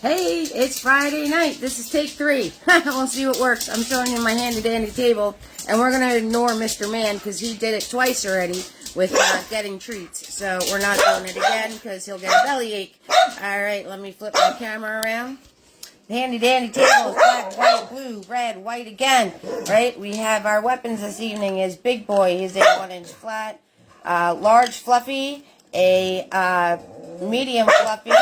Hey, it's Friday night. This is take 3. We'll see what works. I'm showing you my handy-dandy table, and we're going to ignore Mr. Man because he did it twice already with getting treats. So we're not doing it again because he'll get a bellyache. All right, let me flip my camera around. The handy-dandy table is black, white, blue, red, white again. Right? We have our weapons this evening is Big Boy. He's a 1-inch flat, large fluffy, a medium fluffy,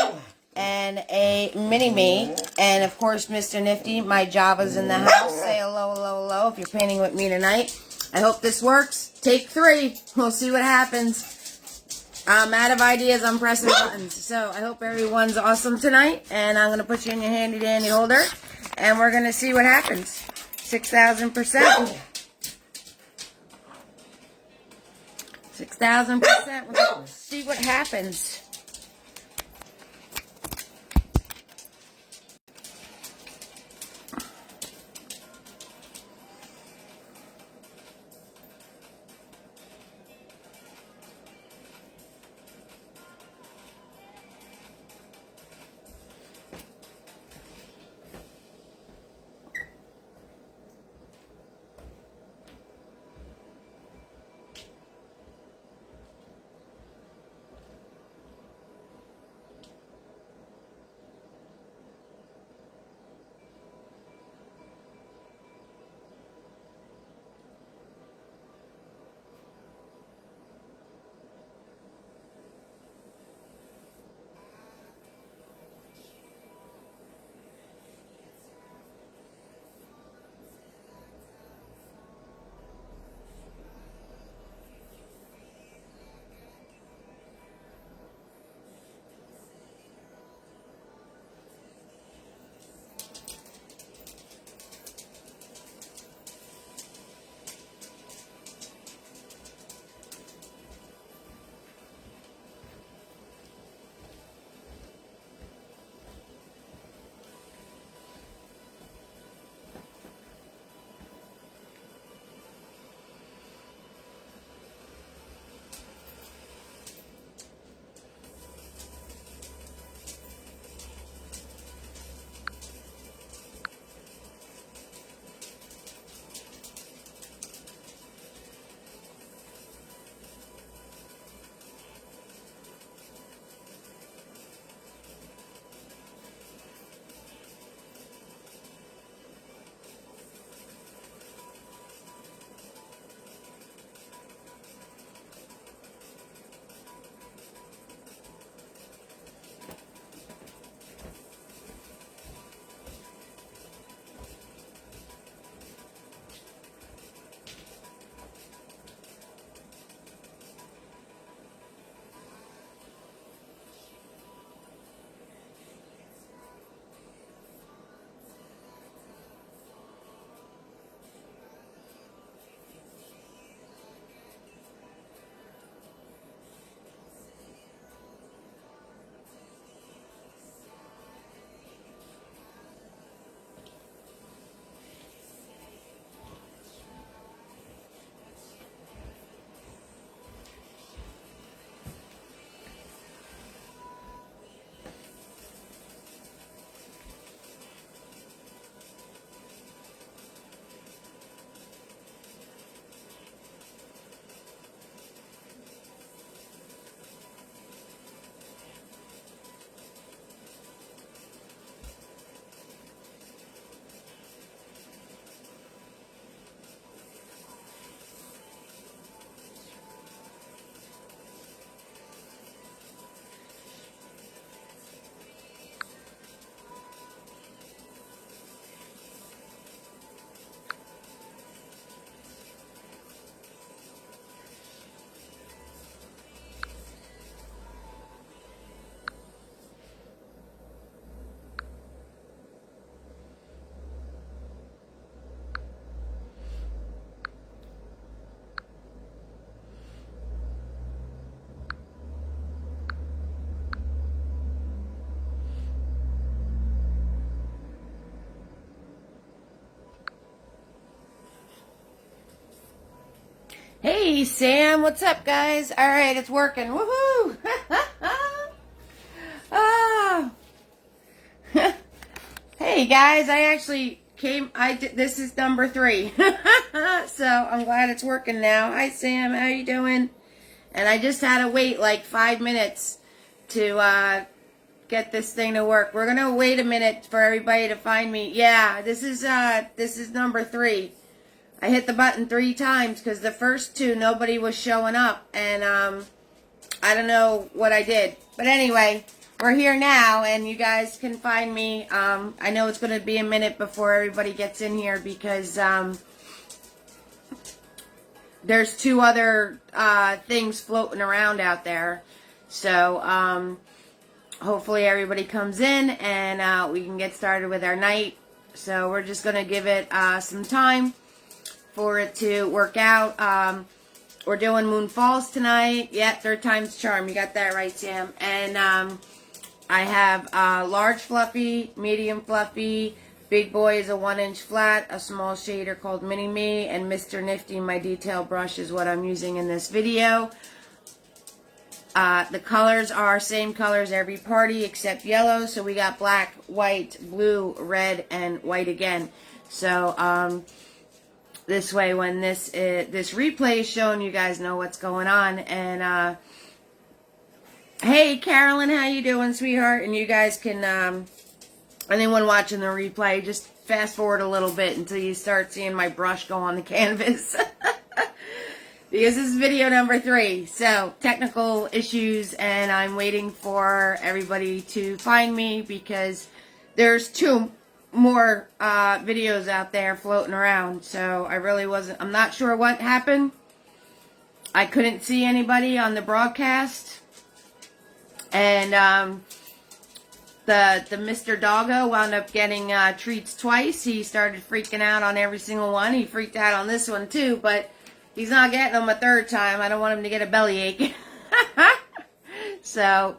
and a mini-me, and of course Mr. Nifty. My Java's in the house. Say hello, hello, hello if you're painting with me tonight. I hope this works. Take 3. We'll see what happens. I'm out of ideas. I'm pressing buttons. So I hope everyone's awesome tonight, and I'm going to put you in your handy-dandy holder, and we're going to see what happens. 6,000%. 6,000%. We're going to see what happens. Hey, Sam, what's up, guys? All right, it's working. Woohoo! Ah. Hey guys, I actually this is number 3. So I'm glad it's working now. Hi Sam, how you doing? And I just had to wait like 5 minutes to get this thing to work. We're gonna wait a minute for everybody to find me. Yeah, this is number 3. I hit the button 3 times because the first 2 nobody was showing up, and I don't know what I did. But anyway, we're here now, and you guys can find me. I know it's going to be a minute before everybody gets in here because there's 2 other things floating around out there. So hopefully everybody comes in, and we can get started with our night. So we're just going to give it some time for it to work out. We're doing Moon Falls tonight. Yeah, 3rd time's charm. You got that right, Sam. And I have large fluffy, medium fluffy, big boy is a 1-inch flat, a small shader called Mini Me, and Mr. Nifty, my detail brush, is what I'm using in this video. The colors are same colors every party except yellow. So we got black, white, blue, red, and white again. So this way, when this replay is shown, you guys know what's going on. And hey, Carolyn, how you doing, sweetheart? And you guys can, anyone watching the replay, just fast forward a little bit until you start seeing my brush go on the canvas. Because this is video number 3. So, technical issues, and I'm waiting for everybody to find me because there's 2 more videos out there floating around. So I'm not sure what happened. I couldn't see anybody on the broadcast, and the Mr. Doggo wound up getting treats twice. He started freaking out on every single one. He freaked out on this one too, but he's not getting them a 3rd time. I don't want him to get a bellyache. So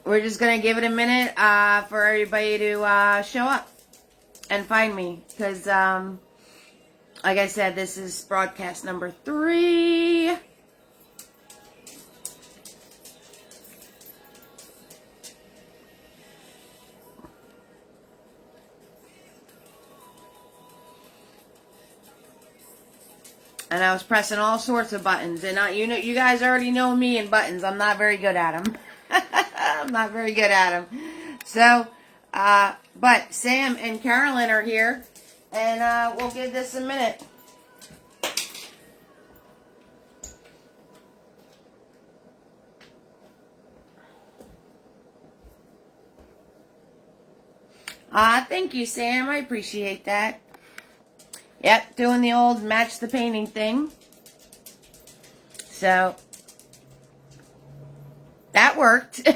we're just going to give it a minute for everybody to show up and find me. Because, like I said, this is broadcast number 3. And I was pressing all sorts of buttons. And you guys already know me and buttons. I'm not very good at them. I'm not very good at them. So, but Sam and Carolyn are here, and we'll give this a minute. Thank you, Sam. I appreciate that. Yep, doing the old match the painting thing. So, that worked.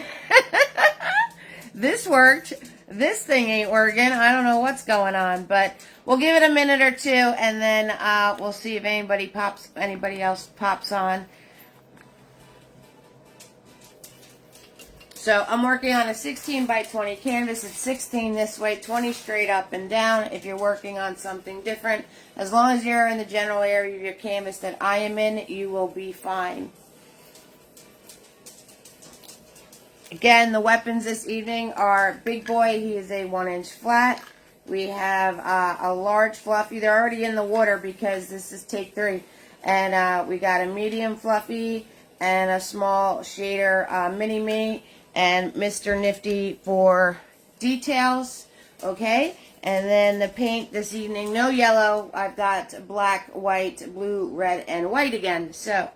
This worked. This thing ain't working. I don't know what's going on, but we'll give it a minute or 2, and then we'll see if anybody else pops on. So I'm working on a 16 by 20 canvas. It's 16 this way, 20 straight up and down. If you're working on something different, as long as you're in the general area of your canvas that I am in, you will be fine. Again, the weapons this evening are Big Boy. He is a 1-inch flat. We have a large fluffy. They're already in the water because this is take 3. And we got a medium fluffy and a small shader Mini Me and Mr. Nifty for details. Okay. And then the paint this evening, no yellow. I've got black, white, blue, red, and white again. So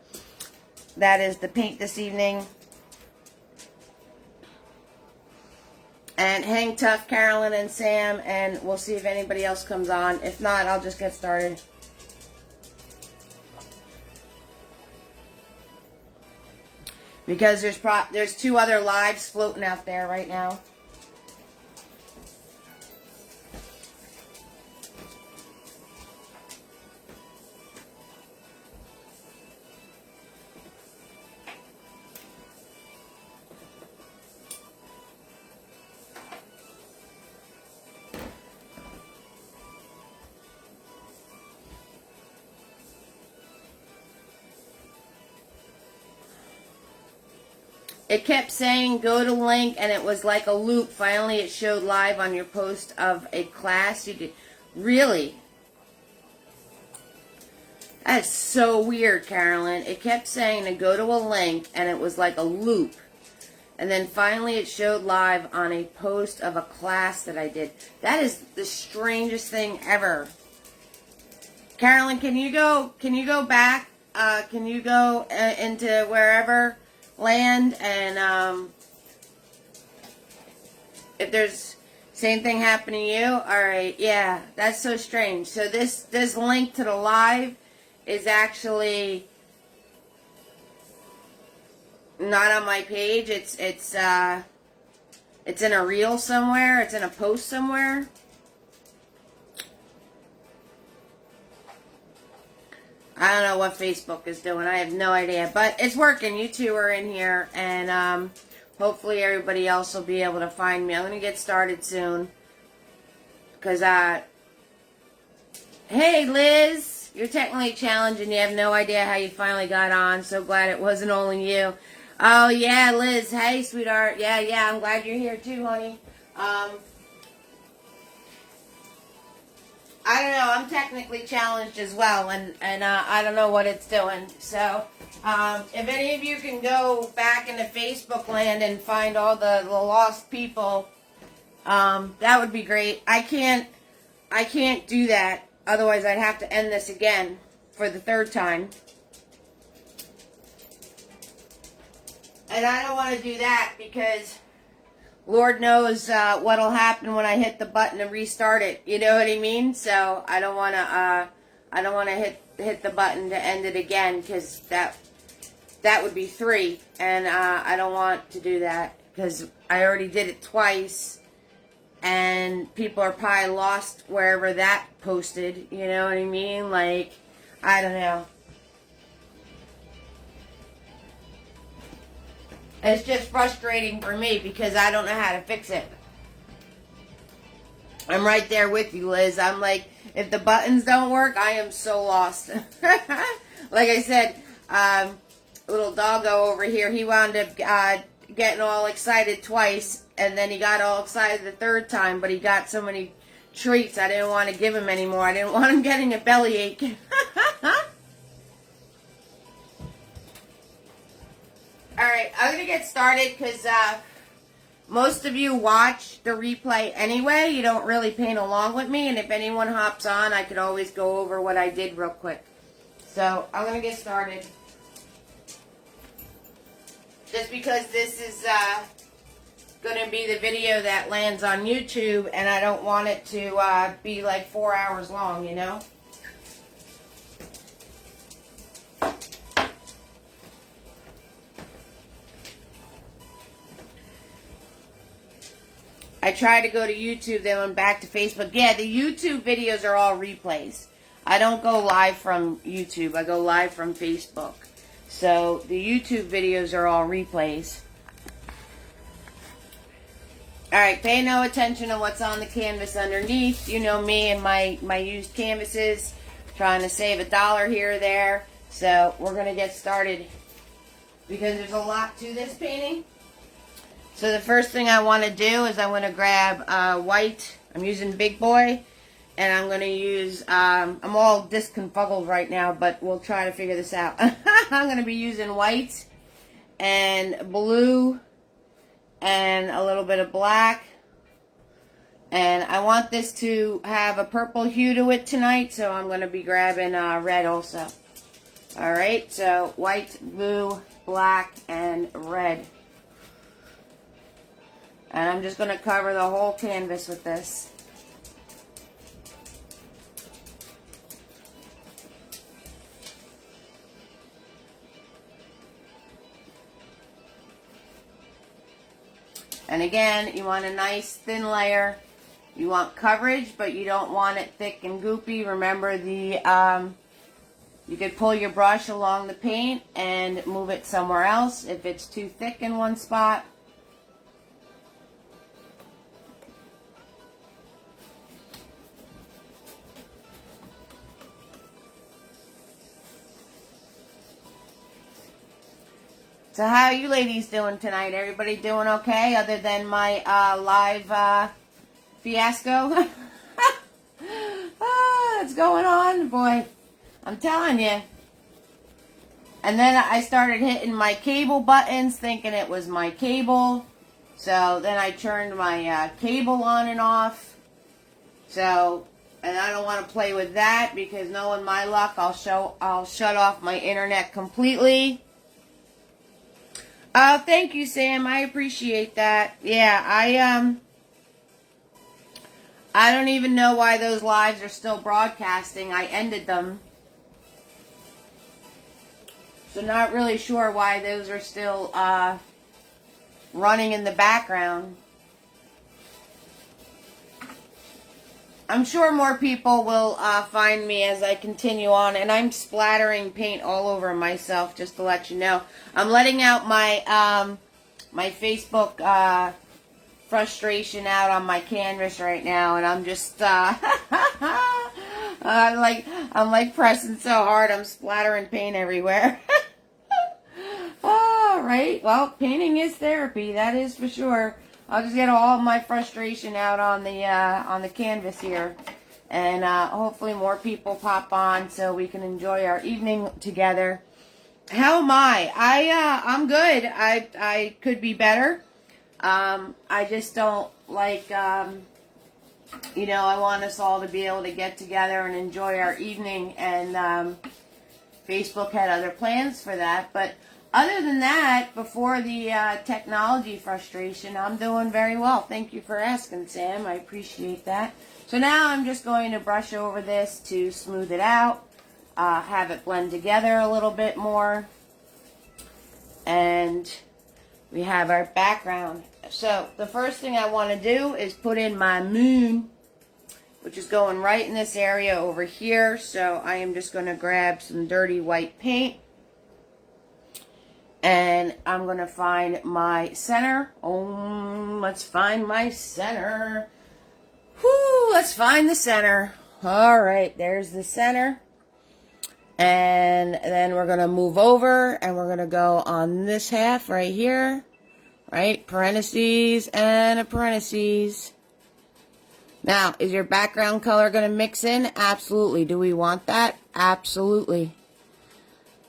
that is the paint this evening. And hang tough, Carolyn and Sam, and we'll see if anybody else comes on. If not, I'll just get started. Because there's 2 other lives floating out there right now. It kept saying go to link, and it was like a loop. Finally, it showed live on your post of a class you did. Really? That's so weird, Carolyn. It kept saying to go to a link, and it was like a loop. And then finally it showed live on a post of a class that I did. That is the strangest thing ever. Carolyn, can you go back? Can you go into wherever land, and if there's same thing happening to you? Alright, yeah, that's so strange. So this link to the live is actually not on my page. It's in a reel somewhere. It's in a post somewhere. I don't know what Facebook is doing. I have no idea, but it's working. You two are in here, and hopefully everybody else will be able to find me. I'm gonna get started soon, because hey Liz, you're technically challenged and you have no idea how you finally got on. So glad it wasn't only you. Oh yeah, Liz. Hey, sweetheart. Yeah. I'm glad you're here too, honey. I don't know. I'm technically challenged as well, and I don't know what it's doing. So, if any of you can go back into Facebook land and find all the lost people, that would be great. I can't do that. Otherwise, I'd have to end this again for the third time. And I don't want to do that because Lord knows what'll happen when I hit the button and restart it. You know what I mean? So I don't want to hit the button to end it again, because that would be 3, and I don't want to do that because I already did it twice, and people are probably lost wherever that posted. You know what I mean? Like, I don't know. It's just frustrating for me because I don't know how to fix it. I'm right there with you, Liz. I'm like, if the buttons don't work, I am so lost. Like I said, little doggo over here, he wound up getting all excited twice, and then he got all excited the third time, but he got so many treats, I didn't want to give him any more. I didn't want him getting a bellyache. Alright, I'm going to get started because most of you watch the replay anyway. You don't really paint along with me, and if anyone hops on, I could always go over what I did real quick. So, I'm going to get started. Just because this is going to be the video that lands on YouTube, and I don't want it to be like 4 hours long, you know? I tried to go to YouTube, then went back to Facebook. Yeah, the YouTube videos are all replays. I don't go live from YouTube. I go live from Facebook. So, the YouTube videos are all replays. Alright, pay no attention to what's on the canvas underneath. You know me and my used canvases. Trying to save $1 here or there. So, we're going to get started. Because there's a lot to this painting. So the first thing I want to do is I want to grab white. I'm using Big Boy. And I'm going to use, I'm all disconfuggled right now, but we'll try to figure this out. I'm going to be using white and blue and a little bit of black. And I want this to have a purple hue to it tonight, so I'm going to be grabbing red also. Alright, so white, blue, black, and red. And I'm just going to cover the whole canvas with this. And again, you want a nice thin layer. You want coverage, but you don't want it thick and goopy. Remember, you could pull your brush along the paint and move it somewhere else if it's too thick in one spot. So how are you ladies doing tonight? Everybody doing okay other than my live fiasco? What's going on, boy? I'm telling you. And then I started hitting my cable buttons thinking it was my cable. So then I turned my cable on and off. So, and I don't want to play with that because knowing my luck, I'll shut off my internet completely. Oh, thank you, Sam. I appreciate that. Yeah, I don't even know why those lives are still broadcasting. I ended them. So not really sure why those are still running in the background. I'm sure more people will find me as I continue on, and I'm splattering paint all over myself just to let you know. I'm letting out my my Facebook frustration out on my canvas right now, and I'm just I'm like pressing so hard, I'm splattering paint everywhere. All right, well, painting is therapy, that is for sure. I'll just get all my frustration out on the canvas here, and hopefully more people pop on so we can enjoy our evening together. How am I? I'm good. I could be better. I just don't like you know, I want us all to be able to get together and enjoy our evening, and Facebook had other plans for that, but other than that, before the technology frustration, I'm doing very well. Thank you for asking, Sam. I appreciate that. So now I'm just going to brush over this to smooth it out, have it blend together a little bit more, and we have our background. So the first thing I want to do is put in my moon, which is going right in this area over here. So I am just going to grab some dirty white paint. And I'm going to find my center. Oh, let's find my center. Whoo, let's find the center. All right, there's the center. And then we're going to move over and we're going to go on this half right here. Right, parentheses and a parentheses. Now, is your background color going to mix in? Absolutely. Do we want that? Absolutely.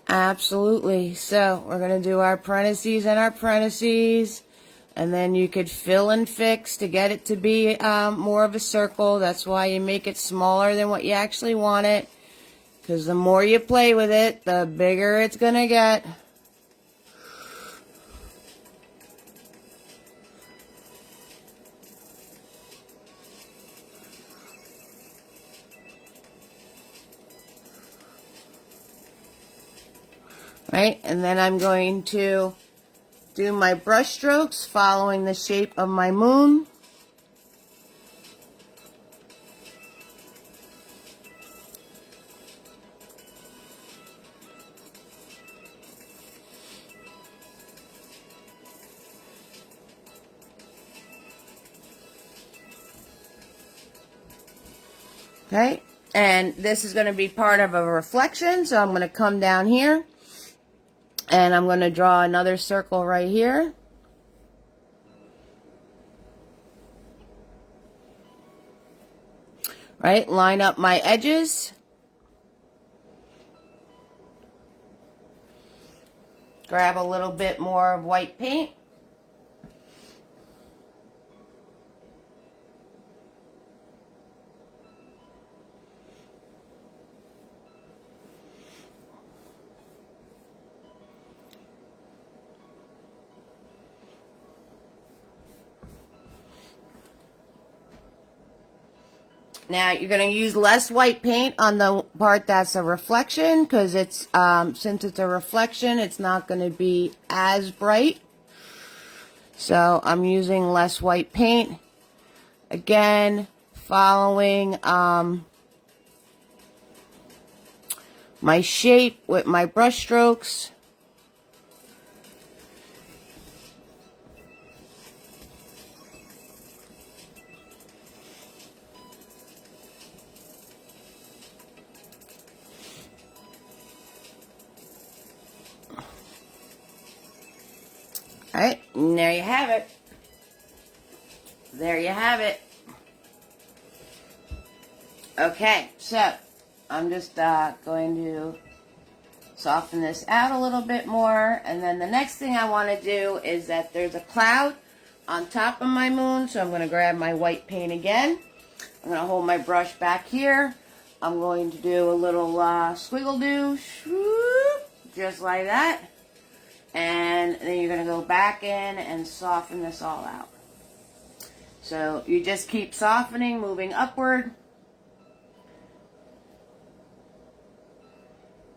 Absolutely. So we're going to do our parentheses and our parentheses, and then you could fill and fix to get it to be more of a circle. That's why you make it smaller than what you actually want it, because the more you play with it, the bigger it's going to get. Right, and then I'm going to do my brush strokes following the shape of my moon. Okay, and this is going to be part of a reflection, so I'm going to come down here. And I'm going to draw another circle right here. Right, line up my edges. Grab a little bit more of white paint. Now you're going to use less white paint on the part that's a reflection, because it's since it's a reflection, it's not going to be as bright. So I'm using less white paint. Again, following my shape with my brush strokes. Alright, and there you have it. There you have it. Okay, so I'm just going to soften this out a little bit more. And then the next thing I want to do is that there's a cloud on top of my moon. So I'm going to grab my white paint again. I'm going to hold my brush back here. I'm going to do a little squiggle do, just like that. And then you're going to go back in and soften this all out. So you just keep softening, moving upward.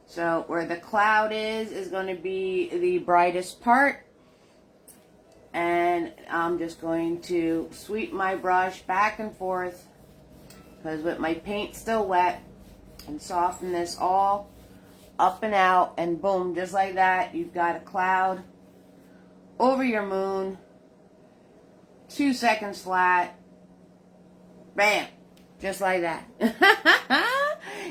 So where the cloud is going to be the brightest part. And I'm just going to sweep my brush back and forth, because with my paint still wet, and soften this all up and out, and boom, just like that, you've got a cloud over your moon, 2 seconds flat, bam, just like that.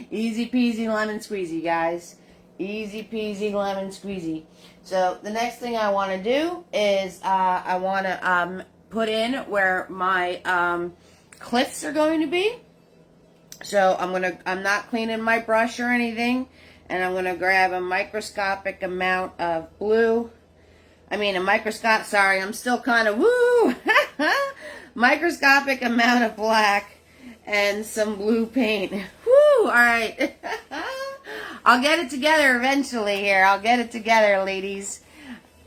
Easy peasy lemon squeezy, guys. Easy peasy lemon squeezy. So the next thing I want to do is I want to put in where my cliffs are going to be. So I'm not cleaning my brush or anything, and I'm gonna grab a microscopic amount of blue. Sorry, I'm still kind of microscopic amount of black and some blue paint. Woo! All right. I'll get it together eventually here. I'll get it together, ladies.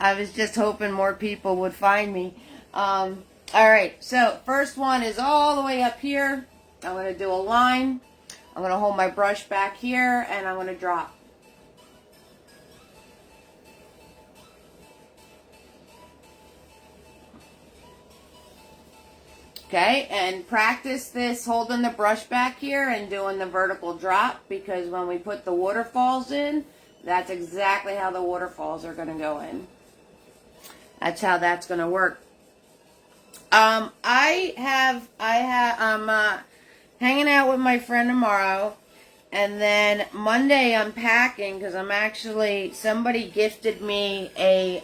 I was just hoping more people would find me. All right. So first one is all the way up here. I'm going to do a line. I'm going to hold my brush back here, and I'm going to drop. Okay, and practice this holding the brush back here and doing the vertical drop, because when we put the waterfalls in, that's exactly how the waterfalls are going to go in. That's how that's going to work. I'm hanging out with my friend tomorrow, and then Monday I'm packing, because somebody gifted me a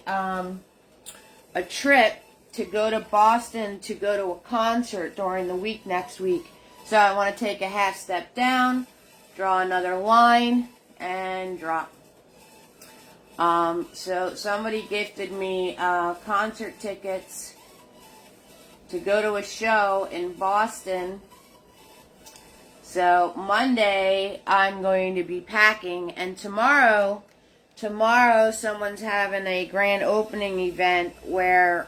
trip to go to Boston to go to a concert during the week next week. So I want to take a half step down, draw another line, and drop. So somebody gifted me concert tickets to go to a show in Boston. So Monday I'm going to be packing, and tomorrow someone's having a grand opening event where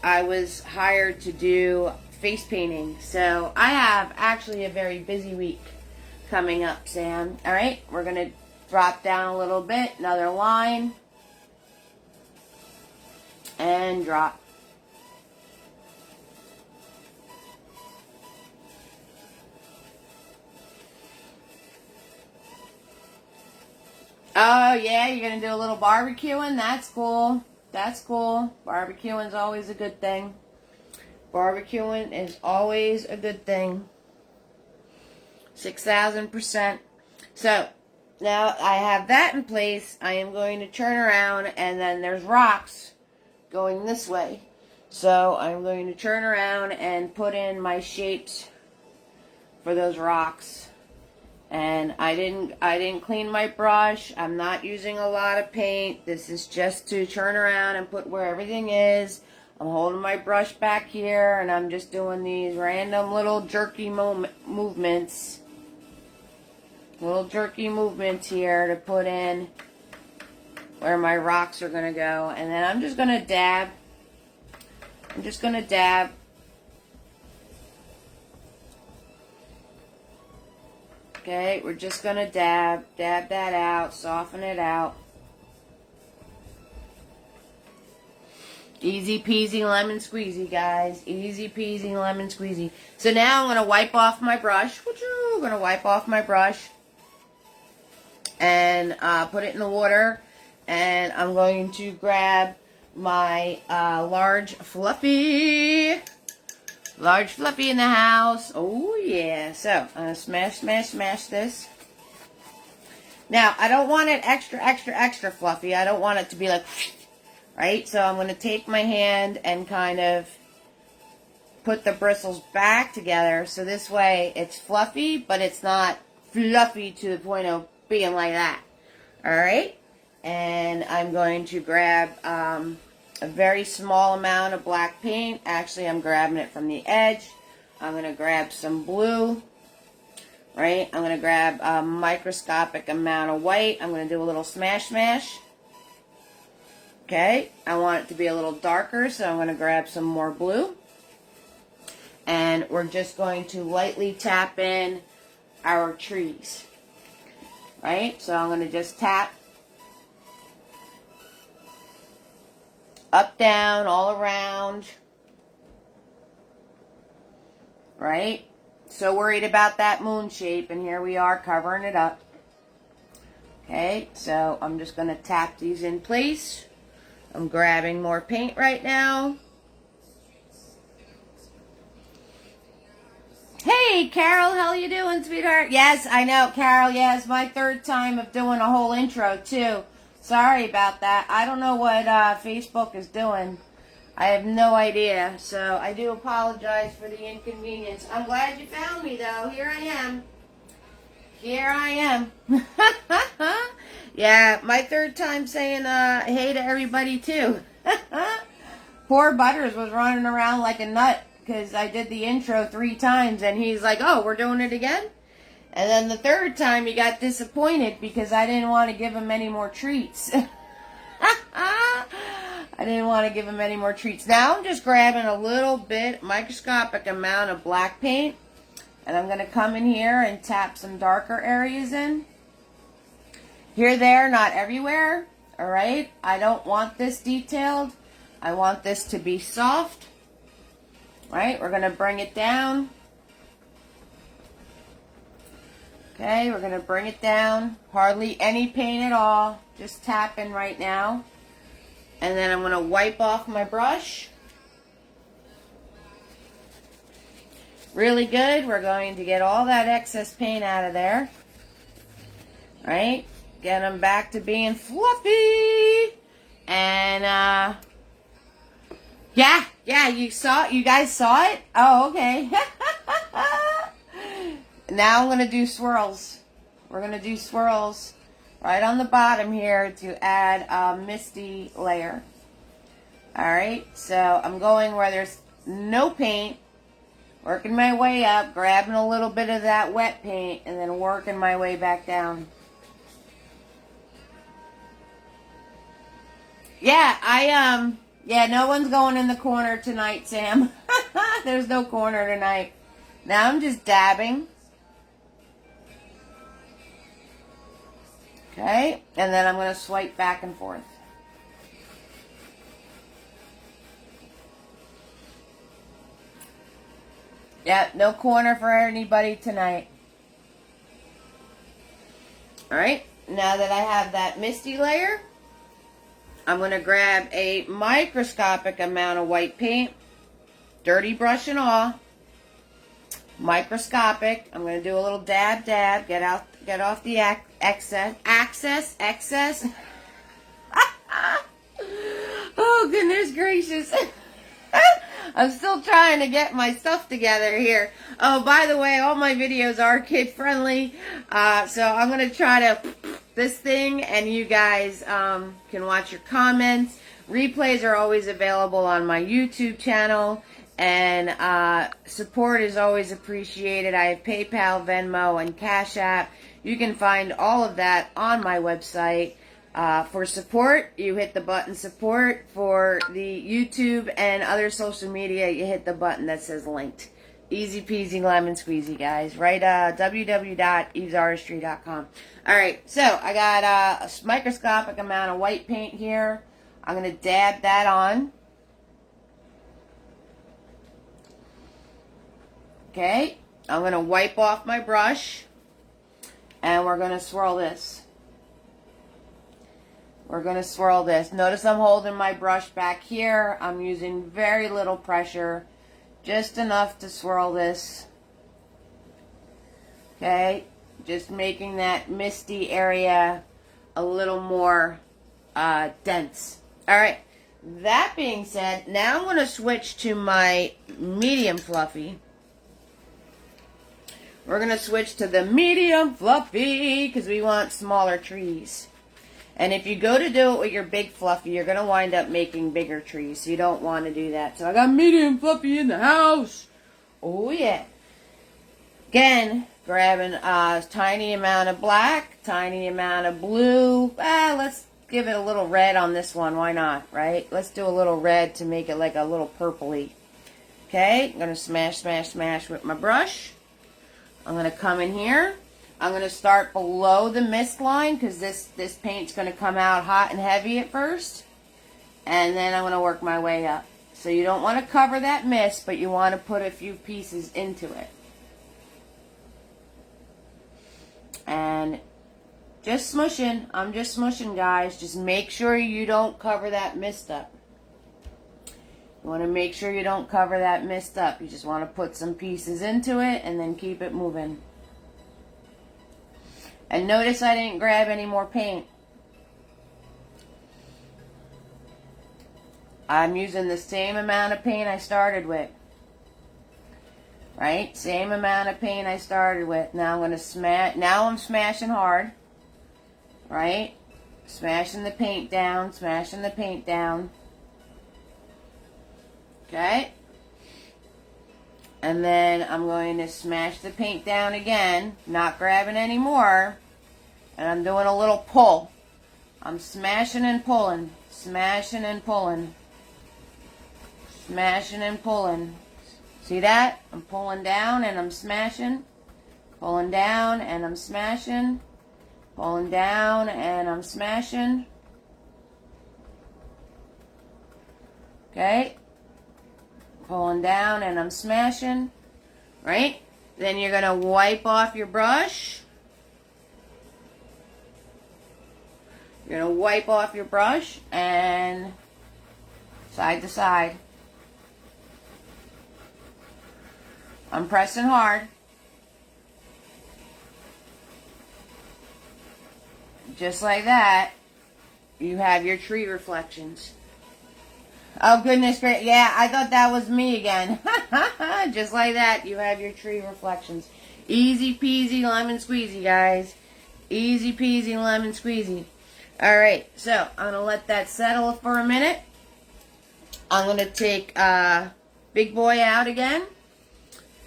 I was hired to do face painting. So I have actually a very busy week coming up, Sam. All right, we're going to drop down a little bit, another line, and drop. Oh, yeah, you're going to do a little barbecuing? That's cool. That's cool. Barbecuing's always a good thing. Barbecuing is always a good thing. 6,000%. So, now I have that in place. I am going to turn around, and then there's rocks going this way. So, I'm going to turn around and put in my shapes for those rocks. And I didn't clean my brush. I'm not using a lot of paint. This is just to turn around and put where everything is. I'm holding my brush back here, and I'm just doing these random little jerky movements. Little jerky movements here to put in where my rocks are going to go. And then I'm just going to dab. I'm just going to dab. Okay, we're just going to dab that out, soften it out. Easy peasy lemon squeezy, guys. Easy peasy lemon squeezy. So now I'm going to wipe off my brush. I'm going to wipe off my brush and put it in the water. And I'm going to grab my large fluffy. Large fluffy in the house. Oh, yeah. So, smash this. Now, I don't want it extra fluffy. I don't want it to be like, right? So I'm going to take my hand and kind of put the bristles back together. So this way it's fluffy, but it's not fluffy to the point of being like that. All right? And I'm going to grab a very small amount of black paint. Actually, I'm grabbing it from the edge. I'm going to grab some blue. Right? I'm going to grab a microscopic amount of white. I'm going to do a little smash. Okay? I want it to be a little darker, so I'm going to grab some more blue. And we're just going to lightly tap in our trees. Right? So I'm going to just tap up, down, all around. Right? So worried about that moon shape, and here we are covering it up. Okay, so I'm just going to tap these in place. I'm grabbing more paint right now. Hey, Carol, how you doing, sweetheart? Yes, I know, Carol. Yeah, it's my third time of doing a whole intro, too. Sorry about that. I don't know what Facebook is doing. I have no idea, so I do apologize for the inconvenience. I'm glad you found me, though. Here I am. Here I am. Yeah, my third time saying hey to everybody, too. Poor Butters was running around like a nut because I did the intro 3 times, and he's like, oh, we're doing it again? And then the third time he got disappointed because I didn't want to give him any more treats. I didn't want to give him any more treats. Now I'm just grabbing a little bit, microscopic amount of black paint. And I'm going to come in here and tap some darker areas in. Here, there, not everywhere. Alright? I don't want this detailed. I want this to be soft. Right? We're going to bring it down. Okay, we're going to bring it down. Hardly any paint at all. Just tapping right now. And then I'm going to wipe off my brush. Really good. We're going to get all that excess paint out of there. Right? Get them back to being fluffy. And, yeah, you guys saw it? Oh, okay. Now I'm going to do swirls. We're going to do swirls right on the bottom here to add a misty layer. Alright, so I'm going where there's no paint, working my way up, grabbing a little bit of that wet paint, and then working my way back down. Yeah, yeah, no one's going in the corner tonight, Sam. There's no corner tonight. Now I'm just dabbing. Okay, and then I'm going to swipe back and forth. Yeah, no corner for anybody tonight. Alright, now that I have that misty layer, I'm going to grab a microscopic amount of white paint, dirty brush and all, microscopic. I'm going to do a little dab, get off the excess. Oh, goodness gracious. I'm still trying to get my stuff together here. Oh, by the way, all my videos are kid friendly. So I'm going to try to this thing, and you guys can watch your comments. Replays are always available on my YouTube channel. And support is always appreciated. I have PayPal, Venmo, and Cash App. You can find all of that on my website. For support, you hit the button support. For the YouTube and other social media, you hit the button that says linked. Easy peasy lemon squeezy, guys. Right? www.evesartistry.com. Alright, so I got a microscopic amount of white paint here. I'm going to dab that on. Okay, I'm going to wipe off my brush, and we're going to swirl this. We're going to swirl this. Notice I'm holding my brush back here. I'm using very little pressure, just enough to swirl this. Okay, just making that misty area a little more dense. Alright, that being said, now I'm going to switch to my medium fluffy. We're going to switch to the medium fluffy because we want smaller trees. And if you go to do it with your big fluffy, you're going to wind up making bigger trees. So you don't want to do that. So I got medium fluffy in the house. Oh, yeah. Again, grabbing a tiny amount of black, tiny amount of blue. Let's give it a little red on this one. Why not, right? Let's do a little red to make it like a little purpley. Okay, I'm going to smash, smash, smash with my brush. I'm going to come in here. I'm going to start below the mist line because this paint's going to come out hot and heavy at first. And then I'm going to work my way up. So you don't want to cover that mist, but you want to put a few pieces into it. And just smushing. I'm just smushing, guys. Just make sure you don't cover that mist up. You want to make sure you don't cover that mist up. You just want to put some pieces into it and then keep it moving. And notice I didn't grab any more paint. I'm using the same amount of paint I started with. Right? Same amount of paint I started with. Now I'm going to smash. Now I'm smashing hard. Right? Smashing the paint down. Smashing the paint down. Okay? And then I'm going to smash the paint down again, not grabbing any more. And I'm doing a little pull. I'm smashing and pulling, smashing and pulling, smashing and pulling. See that? I'm pulling down and I'm smashing, pulling down and I'm smashing, pulling down and I'm smashing. Okay? Pulling down and I'm smashing, right? Then you're going to wipe off your brush. You're going to wipe off your brush and side to side. I'm pressing hard. Just like that, you have your tree reflections. Oh, goodness gracious. Yeah, I thought that was me again. Just like that, you have your tree reflections. Easy peasy lemon squeezy, guys. Easy peasy lemon squeezy. Alright, so I'm going to let that settle for a minute. I'm going to take Big Boy out again.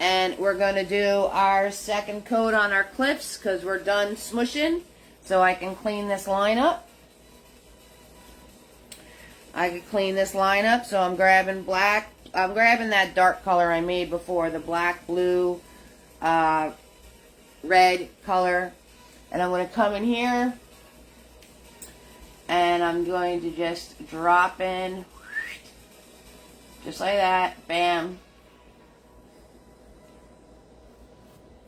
And we're going to do our second coat on our clips because we're done smushing. So I can clean this line up. I could clean this line up, so I'm grabbing black. I'm grabbing that dark color I made before, the black, blue, red color. And I'm going to come in here, and I'm going to just drop in, just like that, bam.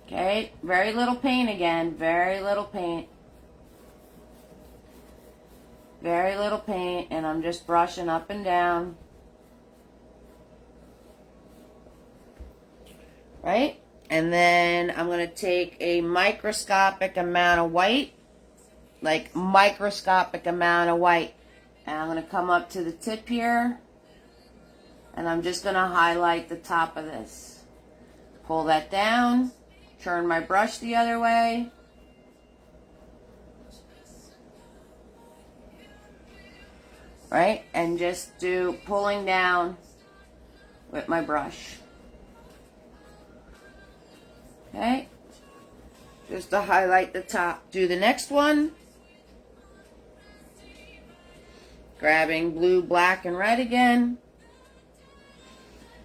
Okay, very little paint again, very little paint. Very little paint, and I'm just brushing up and down. Right? And then I'm going to take a microscopic amount of white. Like, microscopic amount of white. And I'm going to come up to the tip here. And I'm just going to highlight the top of this. Pull that down. Turn my brush the other way. Right? And just do pulling down with my brush. Okay? Just to highlight the top. Do the next one. Grabbing blue, black, and red again.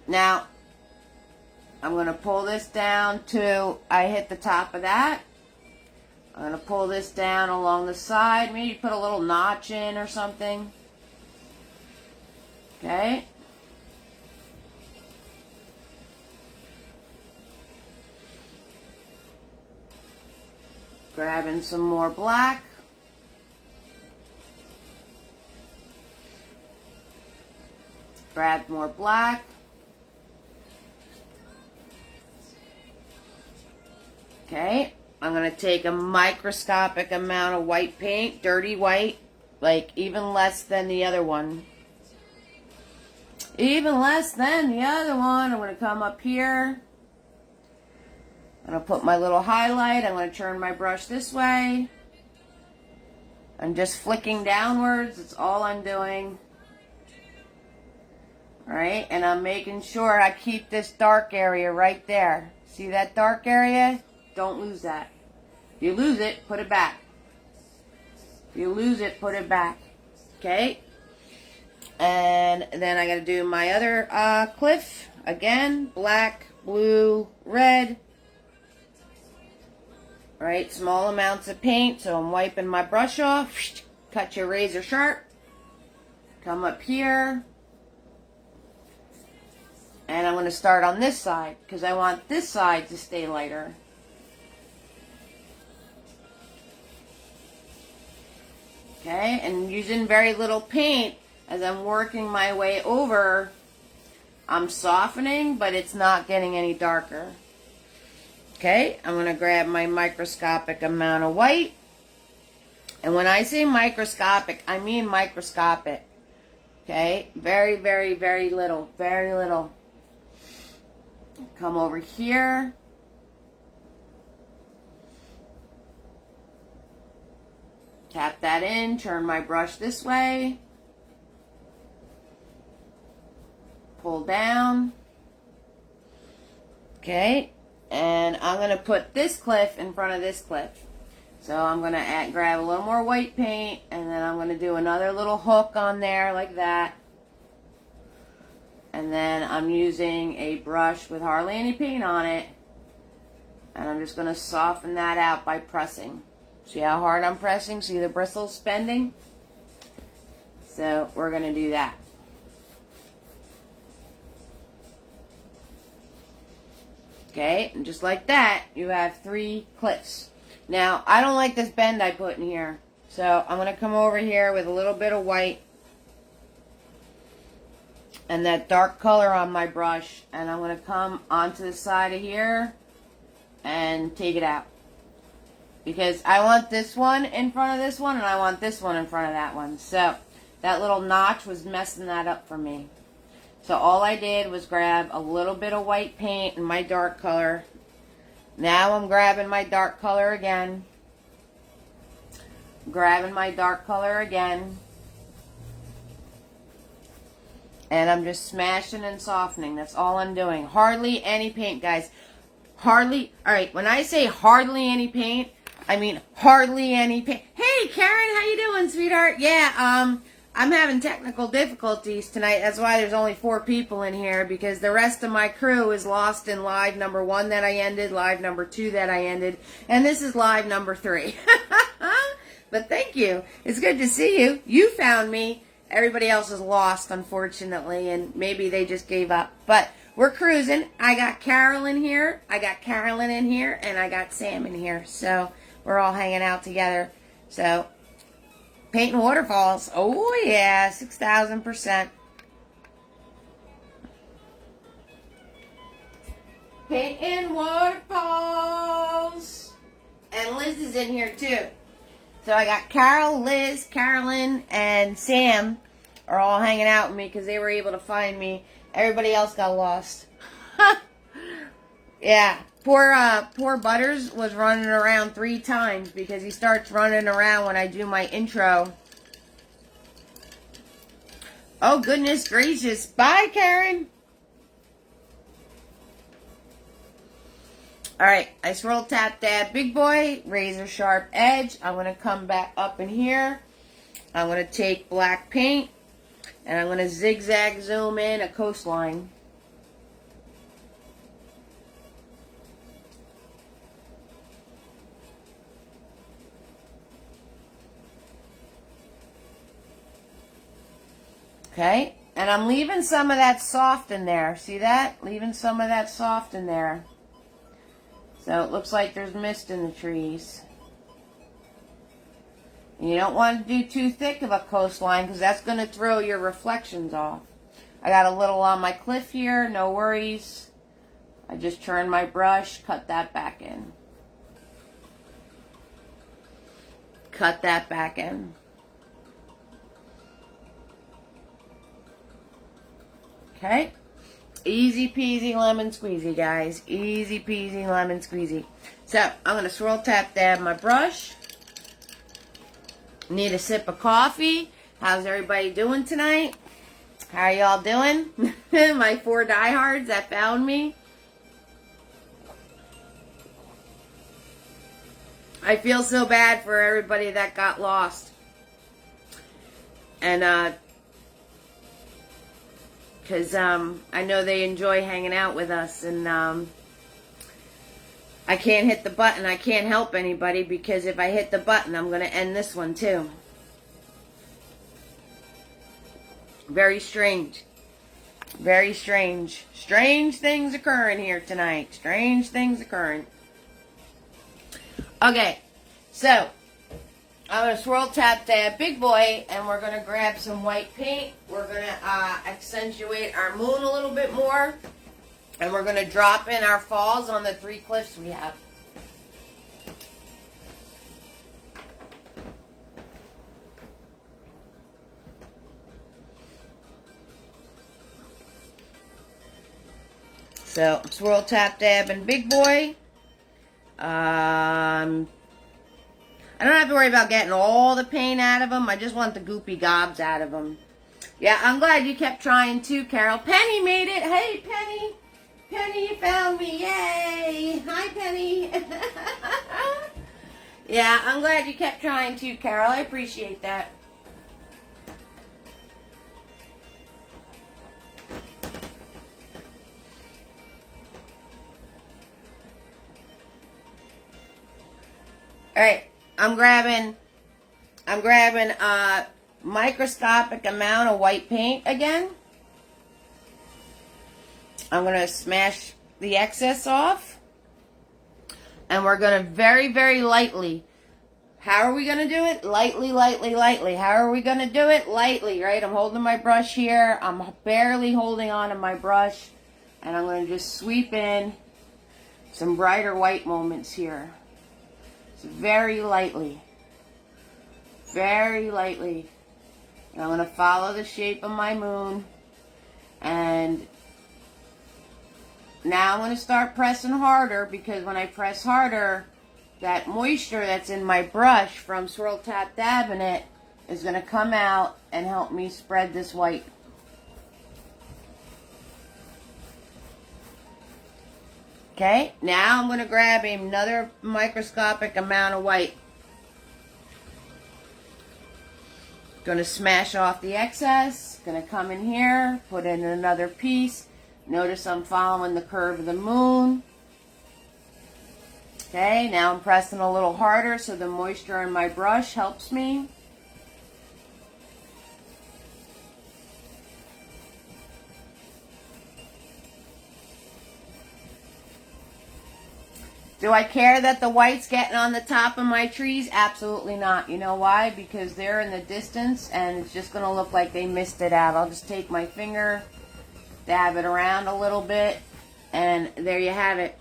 Now, I'm going to pull this down to, I hit the top of that. I'm going to pull this down along the side. Maybe put a little notch in or something. Okay. Grabbing some more black. Grab more black. Okay. I'm going to take a microscopic amount of white paint, dirty white, like even less than the other one. even less than the other one. I'm going to come up here. I'm going to put my little highlight. I'm going to turn my brush this way. I'm just flicking downwards. That's all I'm doing. Alright, and I'm making sure I keep this dark area right there. See that dark area? Don't lose that. If you lose it, put it back. If you lose it, put it back. Okay? And then I got to do my other cliff. Again, black, blue, red. Alright, small amounts of paint, so I'm wiping my brush off. Cut your razor sharp. Come up here. And I'm going to start on this side, because I want this side to stay lighter. Okay, and using very little paint, as I'm working my way over, I'm softening, but it's not getting any darker. Okay, I'm going to grab my microscopic amount of white. And when I say microscopic, I mean microscopic. Okay, very, very, very little. Very little. Come over here. Tap that in. Turn my brush this way. Pull down. Okay. And I'm going to put this cliff in front of this cliff. So I'm going to grab a little more white paint, and then I'm going to do another little hook on there like that. And then I'm using a brush with hardly any paint on it. And I'm just going to soften that out by pressing. See how hard I'm pressing? See the bristles bending? So we're going to do that. Okay, and just like that, you have 3 cliffs. Now, I don't like this bend I put in here. So I'm going to come over here with a little bit of white and that dark color on my brush, and I'm going to come onto the side of here and take it out. Because I want this one in front of this one, and I want this one in front of that one. So that little notch was messing that up for me. So all I did was grab a little bit of white paint in my dark color. Now I'm grabbing my dark color again. Grabbing my dark color again. And I'm just smashing and softening. That's all I'm doing. Hardly any paint, guys. Hardly. Alright, when I say hardly any paint, I mean hardly any paint. Hey, Karen, how you doing, sweetheart? Yeah, I'm having technical difficulties tonight. That's why there's only 4 people in here, because the rest of my crew is lost in live number 1 that I ended, live number 2 that I ended, and this is live number 3. But thank you. It's good to see you. You found me. Everybody else is lost, unfortunately, and maybe they just gave up. But we're cruising. I got Carol in here, I got Carolyn in here, and I got Sam in here. So we're all hanging out together. So painting waterfalls. Oh, yeah, 6,000%. Painting waterfalls. And Liz is in here, too. So I got Carol, Liz, Carolyn, and Sam are all hanging out with me because they were able to find me. Everybody else got lost. Yeah. Poor Butters was running around 3 times because he starts running around when I do my intro. Oh, goodness gracious. Bye, Karen. Alright, I swirl tap dab big boy, razor sharp edge. I'm going to come back up in here. I'm going to take black paint and I'm going to zigzag zoom in a coastline. Okay, and I'm leaving some of that soft in there. See that? Leaving some of that soft in there. So it looks like there's mist in the trees. And you don't want to do too thick of a coastline because that's going to throw your reflections off. I got a little on my cliff here, no worries. I just turned my brush, cut that back in. Cut that back in. Okay? Easy peasy lemon squeezy, guys. Easy peasy lemon squeezy. So, I'm going to swirl tap dab my brush. Need a sip of coffee. How's everybody doing tonight? How are y'all doing? My 4 diehards that found me. I feel so bad for everybody that got lost. And, because I know they enjoy hanging out with us, and I can't hit the button. I can't help anybody, because if I hit the button, I'm going to end this one too. Very strange. Very strange. Strange things occurring here tonight. Strange things occurring. Okay, so I'm going to swirl tap dab big boy, and we're going to grab some white paint. We're going to accentuate our moon a little bit more, and we're going to drop in our falls on the 3 cliffs we have. So, swirl tap dab and big boy. I don't have to worry about getting all the paint out of them. I just want the goopy gobs out of them. Yeah, I'm glad you kept trying too, Carol. Penny made it. Hey, Penny. Penny, you found me. Yay. Hi, Penny. Yeah, I'm glad you kept trying too, Carol. I appreciate that. All right. I'm grabbing a microscopic amount of white paint again. I'm going to smash the excess off. And we're going to very, very lightly. How are we going to do it? Lightly, lightly, lightly. How are we going to do it? Lightly, right? I'm holding my brush here. I'm barely holding on to my brush. And I'm going to just sweep in some brighter white moments here. Very lightly. Very lightly. And I'm going to follow the shape of my moon. And now I'm going to start pressing harder, because when I press harder, that moisture that's in my brush from swirl tap dabbing it is going to come out and help me spread this white. Okay, now I'm going to grab another microscopic amount of white. Going to smash off the excess. Going to come in here, put in another piece. Notice I'm following the curve of the moon. Okay, now I'm pressing a little harder so the moisture in my brush helps me. Do I care that the white's getting on the top of my trees? Absolutely not. You know why? Because they're in the distance and it's just going to look like they missed it out. I'll just take my finger, dab it around a little bit, and there you have it.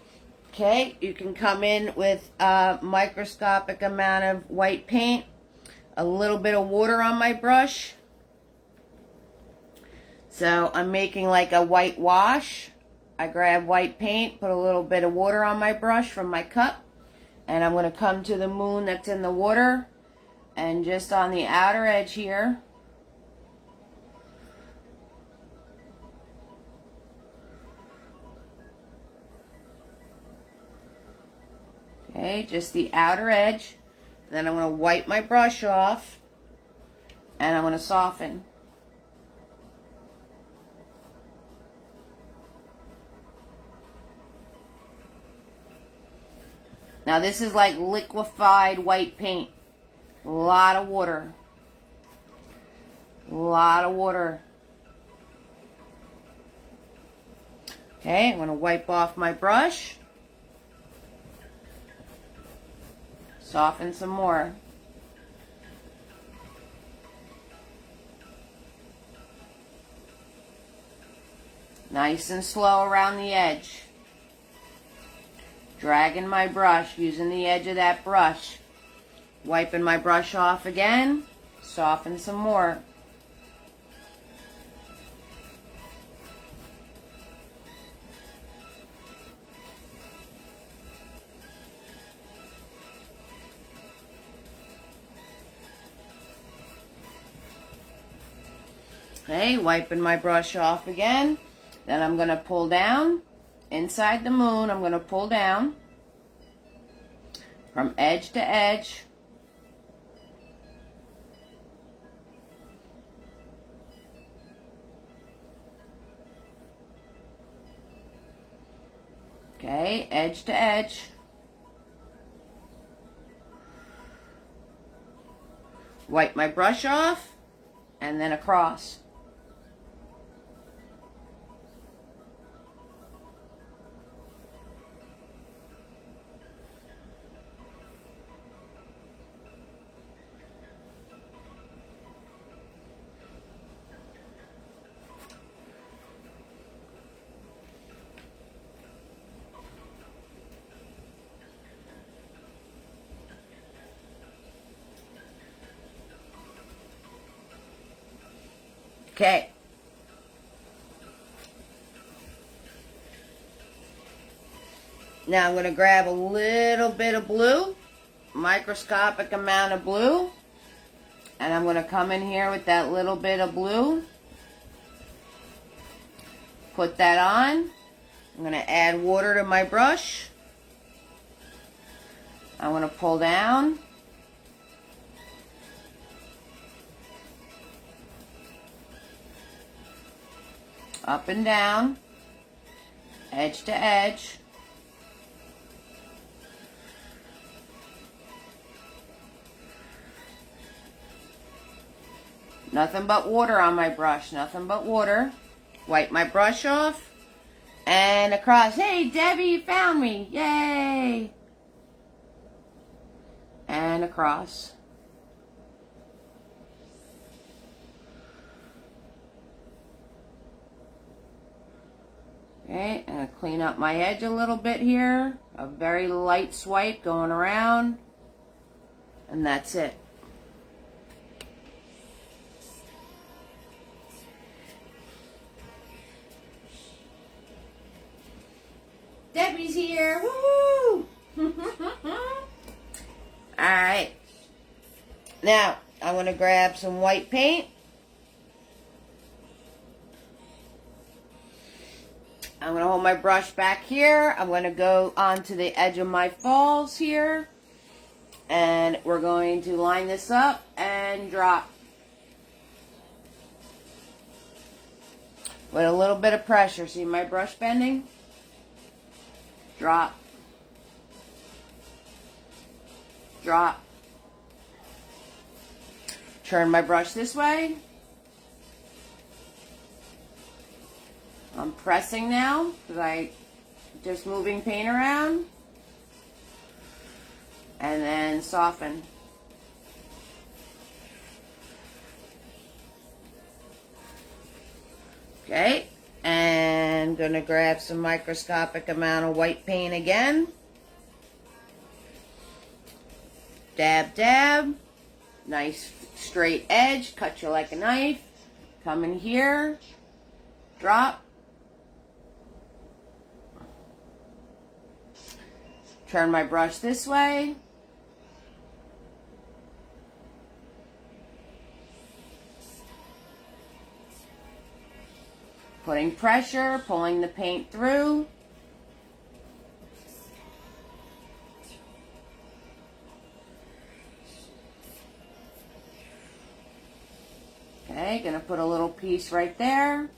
Okay, you can come in with a microscopic amount of white paint, a little bit of water on my brush. So I'm making like a white wash. I grab white paint, put a little bit of water on my brush from my cup, and I'm going to come to the moon that's in the water, and just on the outer edge here, okay, just the outer edge. Then I'm going to wipe my brush off, and I'm going to soften. Now this is like liquefied white paint. A lot of water. A lot of water. Okay, I'm going to wipe off my brush. Soften some more. Nice and slow around the edge. Dragging my brush, using the edge of that brush. Wiping my brush off again. Soften some more. Okay, wiping my brush off again. Then I'm going to pull down. Inside the moon, I'm going to pull down from edge to edge. Okay, edge to edge. Wipe my brush off, and then across. Okay. Now I'm going to grab a little bit of blue, microscopic amount of blue, and I'm going to come in here with that little bit of blue, put that on. I'm going to add water to my brush. I'm going to pull down. Up and down, edge to edge. Nothing but water on my brush, nothing but water. Wipe my brush off and across. Hey, Debbie, you found me. Yay! And across. Okay, I'm going to clean up my edge a little bit here. A very light swipe going around. And that's it. Debbie's here. Woo! Alright. Now, I'm going to grab some white paint. I'm going to hold my brush back here. I'm going to go onto the edge of my falls here. And we're going to line this up and drop. With a little bit of pressure. See my brush bending? Drop. Drop. Turn my brush this way. I'm pressing now because I just moving paint around. And then soften. Okay, and gonna grab some microscopic amount of white paint again. Dab, dab. Nice straight edge, cut you like a knife. Come in here, drop. Turn my brush this way. Putting pressure, pulling the paint through. Okay, gonna put a little piece right there.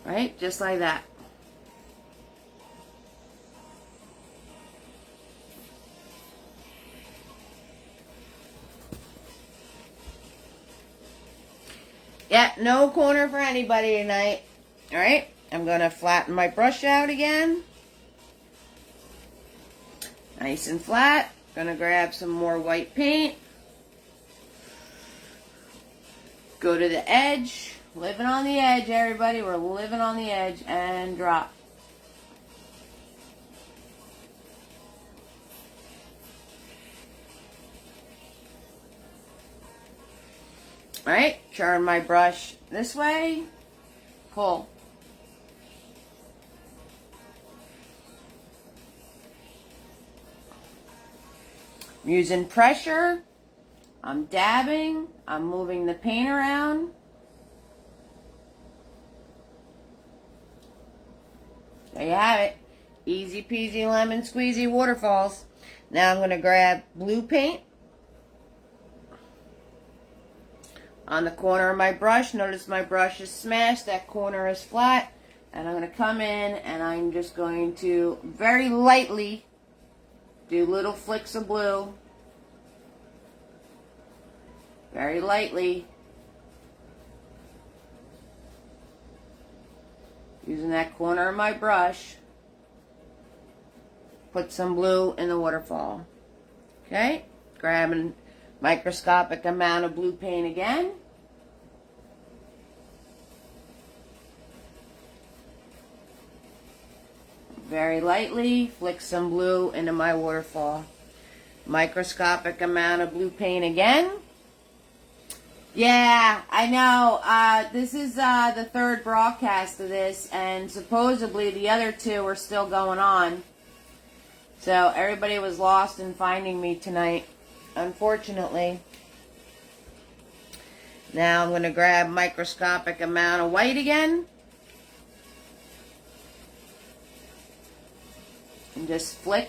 Right, just like that. Yeah, no corner for anybody tonight. Alright, I'm going to flatten my brush out again. Nice and flat. Going to grab some more white paint. Go to the edge. Living on the edge, everybody. We're living on the edge. And drop. Alright, turn my brush this way, pull. I'm using pressure I'm dabbing. I'm moving the paint around. There you have it. Easy peasy lemon squeezy waterfalls. Now I'm going to grab blue paint. On the corner of my brush, notice my brush is smashed, that corner is flat, and I'm going to come in and I'm just going to very lightly do little flicks of blue. Very lightly. Using that corner of my brush. Put some blue in the waterfall. Okay? Grabbing microscopic amount of blue paint again. Very lightly flick some blue into my waterfall. Microscopic amount of blue paint again. Yeah, I know. This is the third broadcast of this, and supposedly the other two are still going on. So everybody was lost in finding me tonight, unfortunately. Now I'm going to grab microscopic amount of white again. And just flick.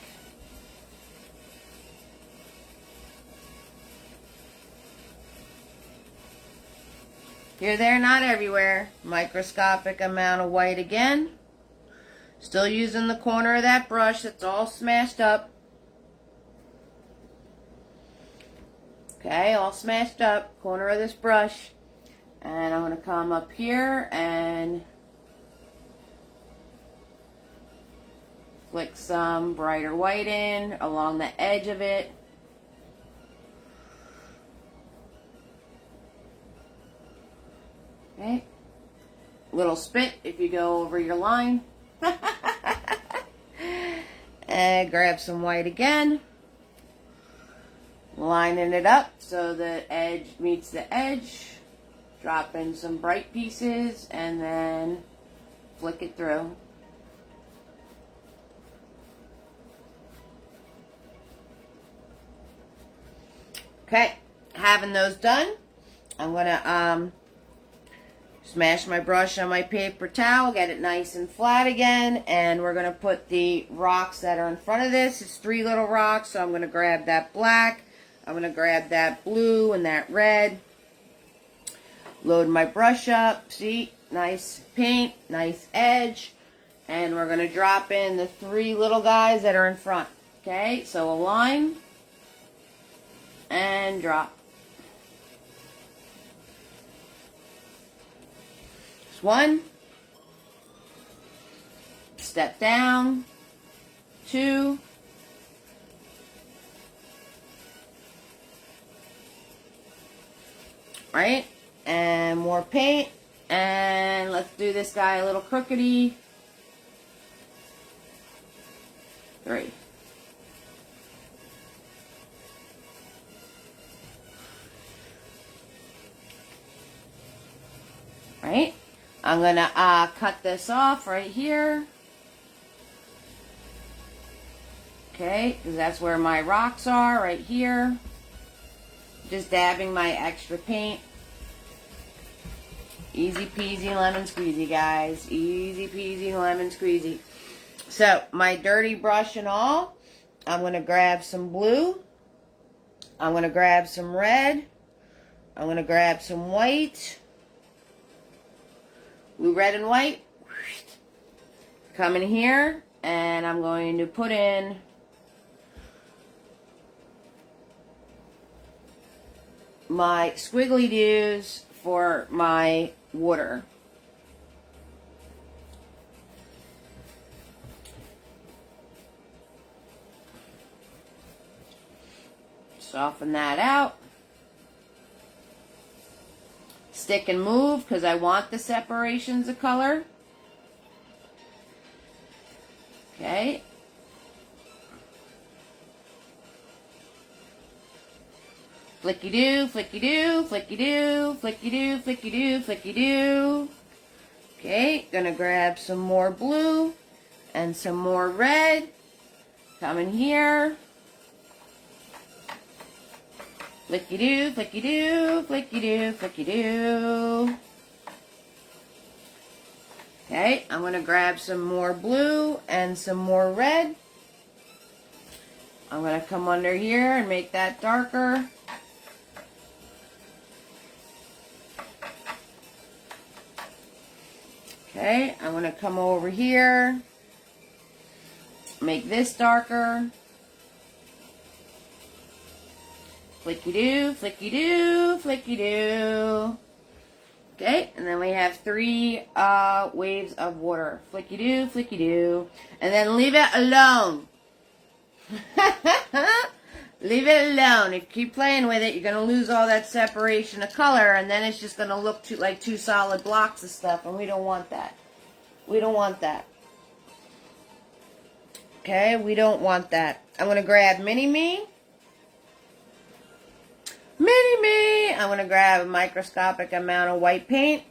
Here, there, not everywhere. Microscopic amount of white again. Still using the corner of that brush that's all smashed up. Okay, all smashed up. Corner of this brush. And I'm going to come up here and flick some brighter white in along the edge of it. Okay. Little spit if you go over your line. And grab some white again. Lining it up so the edge meets the edge. Drop in some bright pieces and then flick it through. Okay, having those done, I'm going to smash my brush on my paper towel, get it nice and flat again, and we're going to put the rocks that are in front of this. It's 3 little rocks, so I'm going to grab that black, I'm going to grab that blue and that red, load my brush up, see, nice paint, nice edge, and we're going to drop in the 3 little guys that are in front. Okay, so a line, and drop. Just 1, step down, 2, right, and more paint, and let's do this guy a little crookedy, 3. Right? I'm going to cut this off right here. Okay, because that's where my rocks are, right here. Just dabbing my extra paint. Easy peasy lemon squeezy, guys. Easy peasy lemon squeezy. So, my dirty brush and all, I'm going to grab some blue. I'm going to grab some red. I'm going to grab some white. Blue, red, and white. Come in here, and I'm going to put in my squiggly doos for my water. Soften that out. Stick and move because I want the separations of color. Okay. Flicky do, flicky do, flicky do, flicky do, flicky do, flicky do. Okay, gonna grab some more blue and some more red. Come in here. Flicky-doo, flicky-doo, flicky-doo, flicky-doo. Okay, I'm going to grab some more blue and some more red. I'm going to come under here and make that darker. Okay, I'm going to come over here, make this darker. Flicky-doo, flicky-doo, flicky-doo. Okay, and then we have 3 waves of water. Flicky-doo, flicky-doo. And then leave it alone. Leave it alone. If you keep playing with it, you're going to lose all that separation of color, and then it's just going to look like 2 solid blocks of stuff, and we don't want that. We don't want that. Okay, we don't want that. I'm going to grab Mini-Me. Mini-Me! I'm going to grab a microscopic amount of white paint.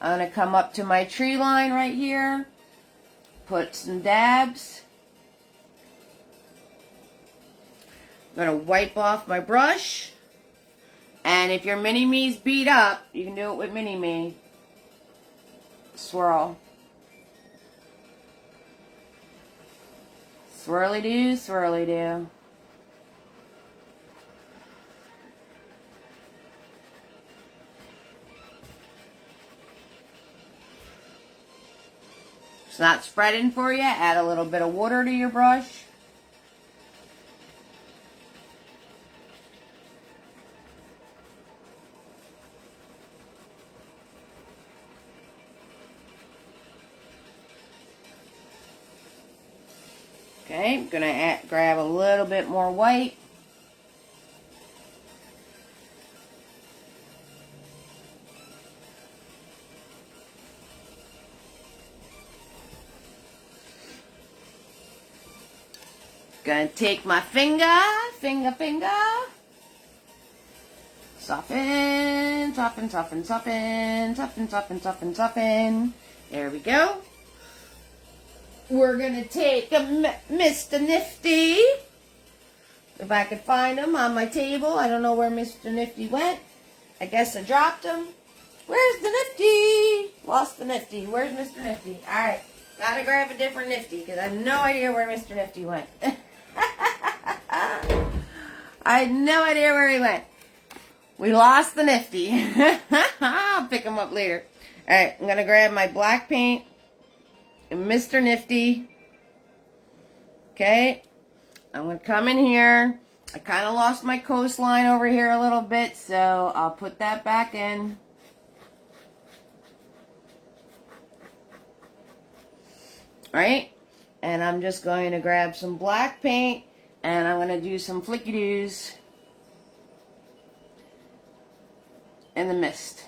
I'm going to come up to my tree line right here. Put some dabs. I'm going to wipe off my brush. And if your Mini-Me's beat up, you can do it with Mini-Me. Swirl. Swirly-doo, swirly-doo. It's not spreading for you. Add a little bit of water to your brush. Okay, I'm going to grab a little bit more white. Going to take my finger, finger. Soften, soften, soften, soften, soften, soften, soften, soften. There we go. We're going to take a Mr. Nifty. If I could find him on my table. I don't know where Mr. Nifty went. I guess I dropped him. Where's the Nifty? Lost the Nifty. Where's Mr. Nifty? Alright. Gotta grab a different Nifty because I have no idea where Mr. Nifty went. I had no idea where he went. We lost the Nifty. I'll pick him up later. Alright, I'm going to grab my black paint. And Mr. Nifty. Okay. I'm going to come in here. I kind of lost my coastline over here a little bit, so I'll put that back in. Alright. And I'm just going to grab some black paint. And I'm going to do some flicky-doos in the mist.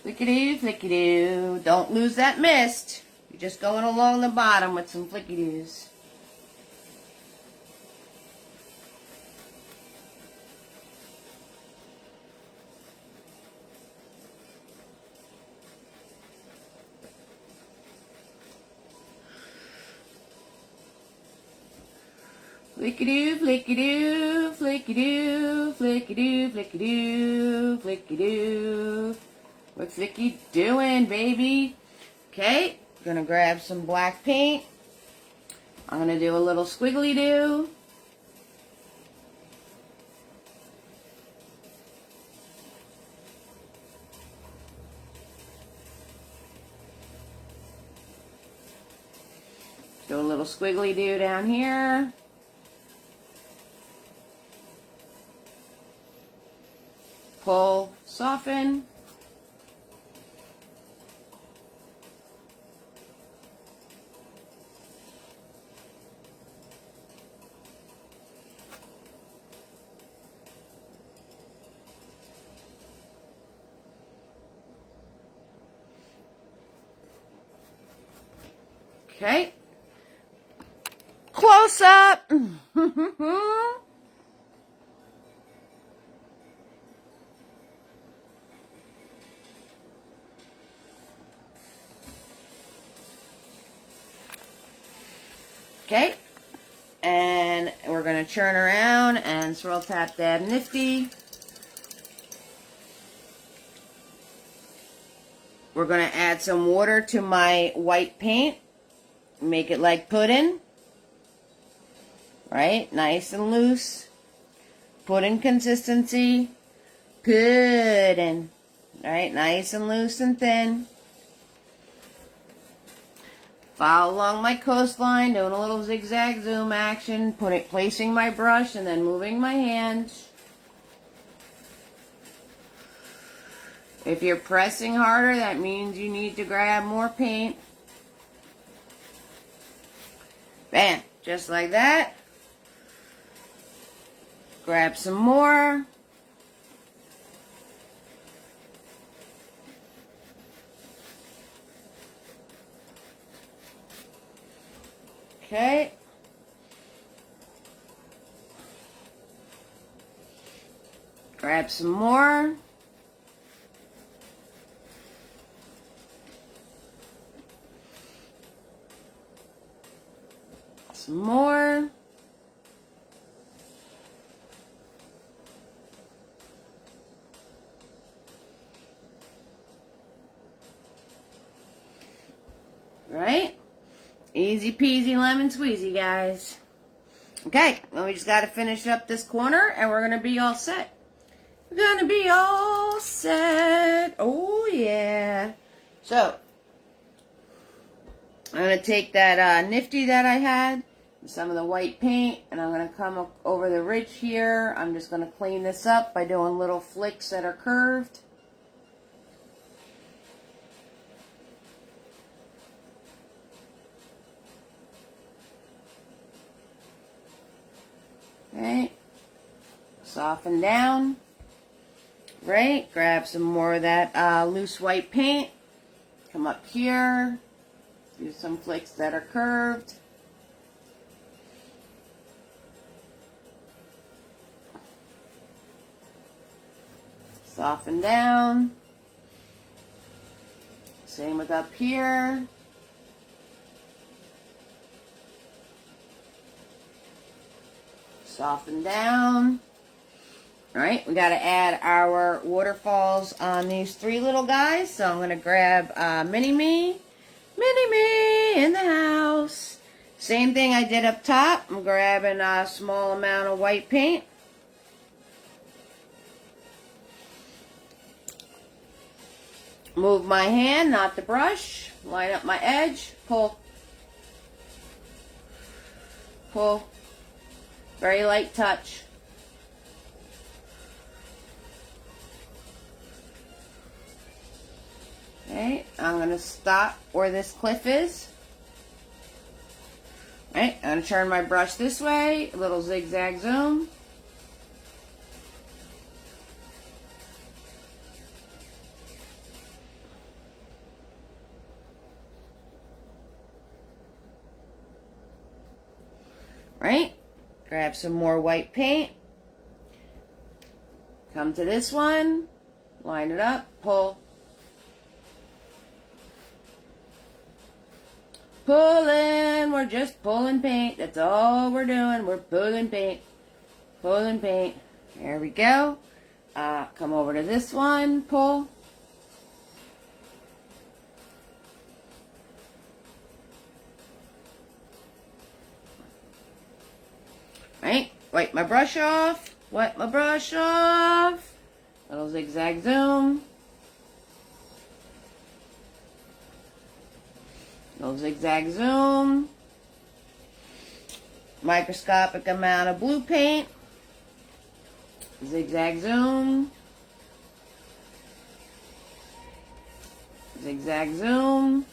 Flicky-doo, flicky-doo. Don't lose that mist. You're just going along the bottom with some flicky-doos. Flicky-doo, flicky-doo, flicky-doo, flicky-doo, flicky-doo, flicky-doo. What's Flicky doing, baby? Okay, gonna grab some black paint. I'm gonna do a little squiggly-doo. Do a little squiggly-doo down here. Pull, soften. Okay. Close up. Okay. And we're going to churn around and swirl, tap, dab, nifty. We're going to add some water to my white paint. Make it like pudding. Right? Nice and loose. Pudding consistency. Pudding. Right? Nice and loose and thin. Follow along my coastline, doing a little zigzag zoom action, placing my brush and then moving my hands. If you're pressing harder, that means you need to grab more paint. Bam, just like that. Grab some more. Okay. Grab some more. Some more. Right? Easy peasy lemon squeezy, guys. Okay, well, we just got to finish up this corner and we're going to be all set. We're going to be all set. Oh, yeah. So, I'm going to take that nifty that I had, some of the white paint, and I'm going to come up over the ridge here. I'm just going to clean this up by doing little flicks that are curved. Okay, soften down, right, grab some more of that loose white paint, come up here, do some flicks that are curved, soften down, same with up here. Soften down. Alright, we got to add our waterfalls on these three little guys. So I'm going to grab Mini-Me in the house. Same thing I did up top. I'm grabbing a small amount of white paint. Move my hand, not the brush. Line up my edge. Pull. Pull. Very light touch. Okay, I'm going to stop where this cliff is. Alright, I'm going to turn my brush this way, a little zigzag zoom. Right? Grab some more white paint. Come to this one. Line it up. Pull. Pulling. We're just pulling paint. That's all we're doing. We're pulling paint. Pulling paint. There we go. Come over to this one. Pull. Right, wipe my brush off, wipe my brush off, little zigzag zoom, little zigzag zoom, microscopic amount of blue paint, zigzag zoom, zigzag zoom,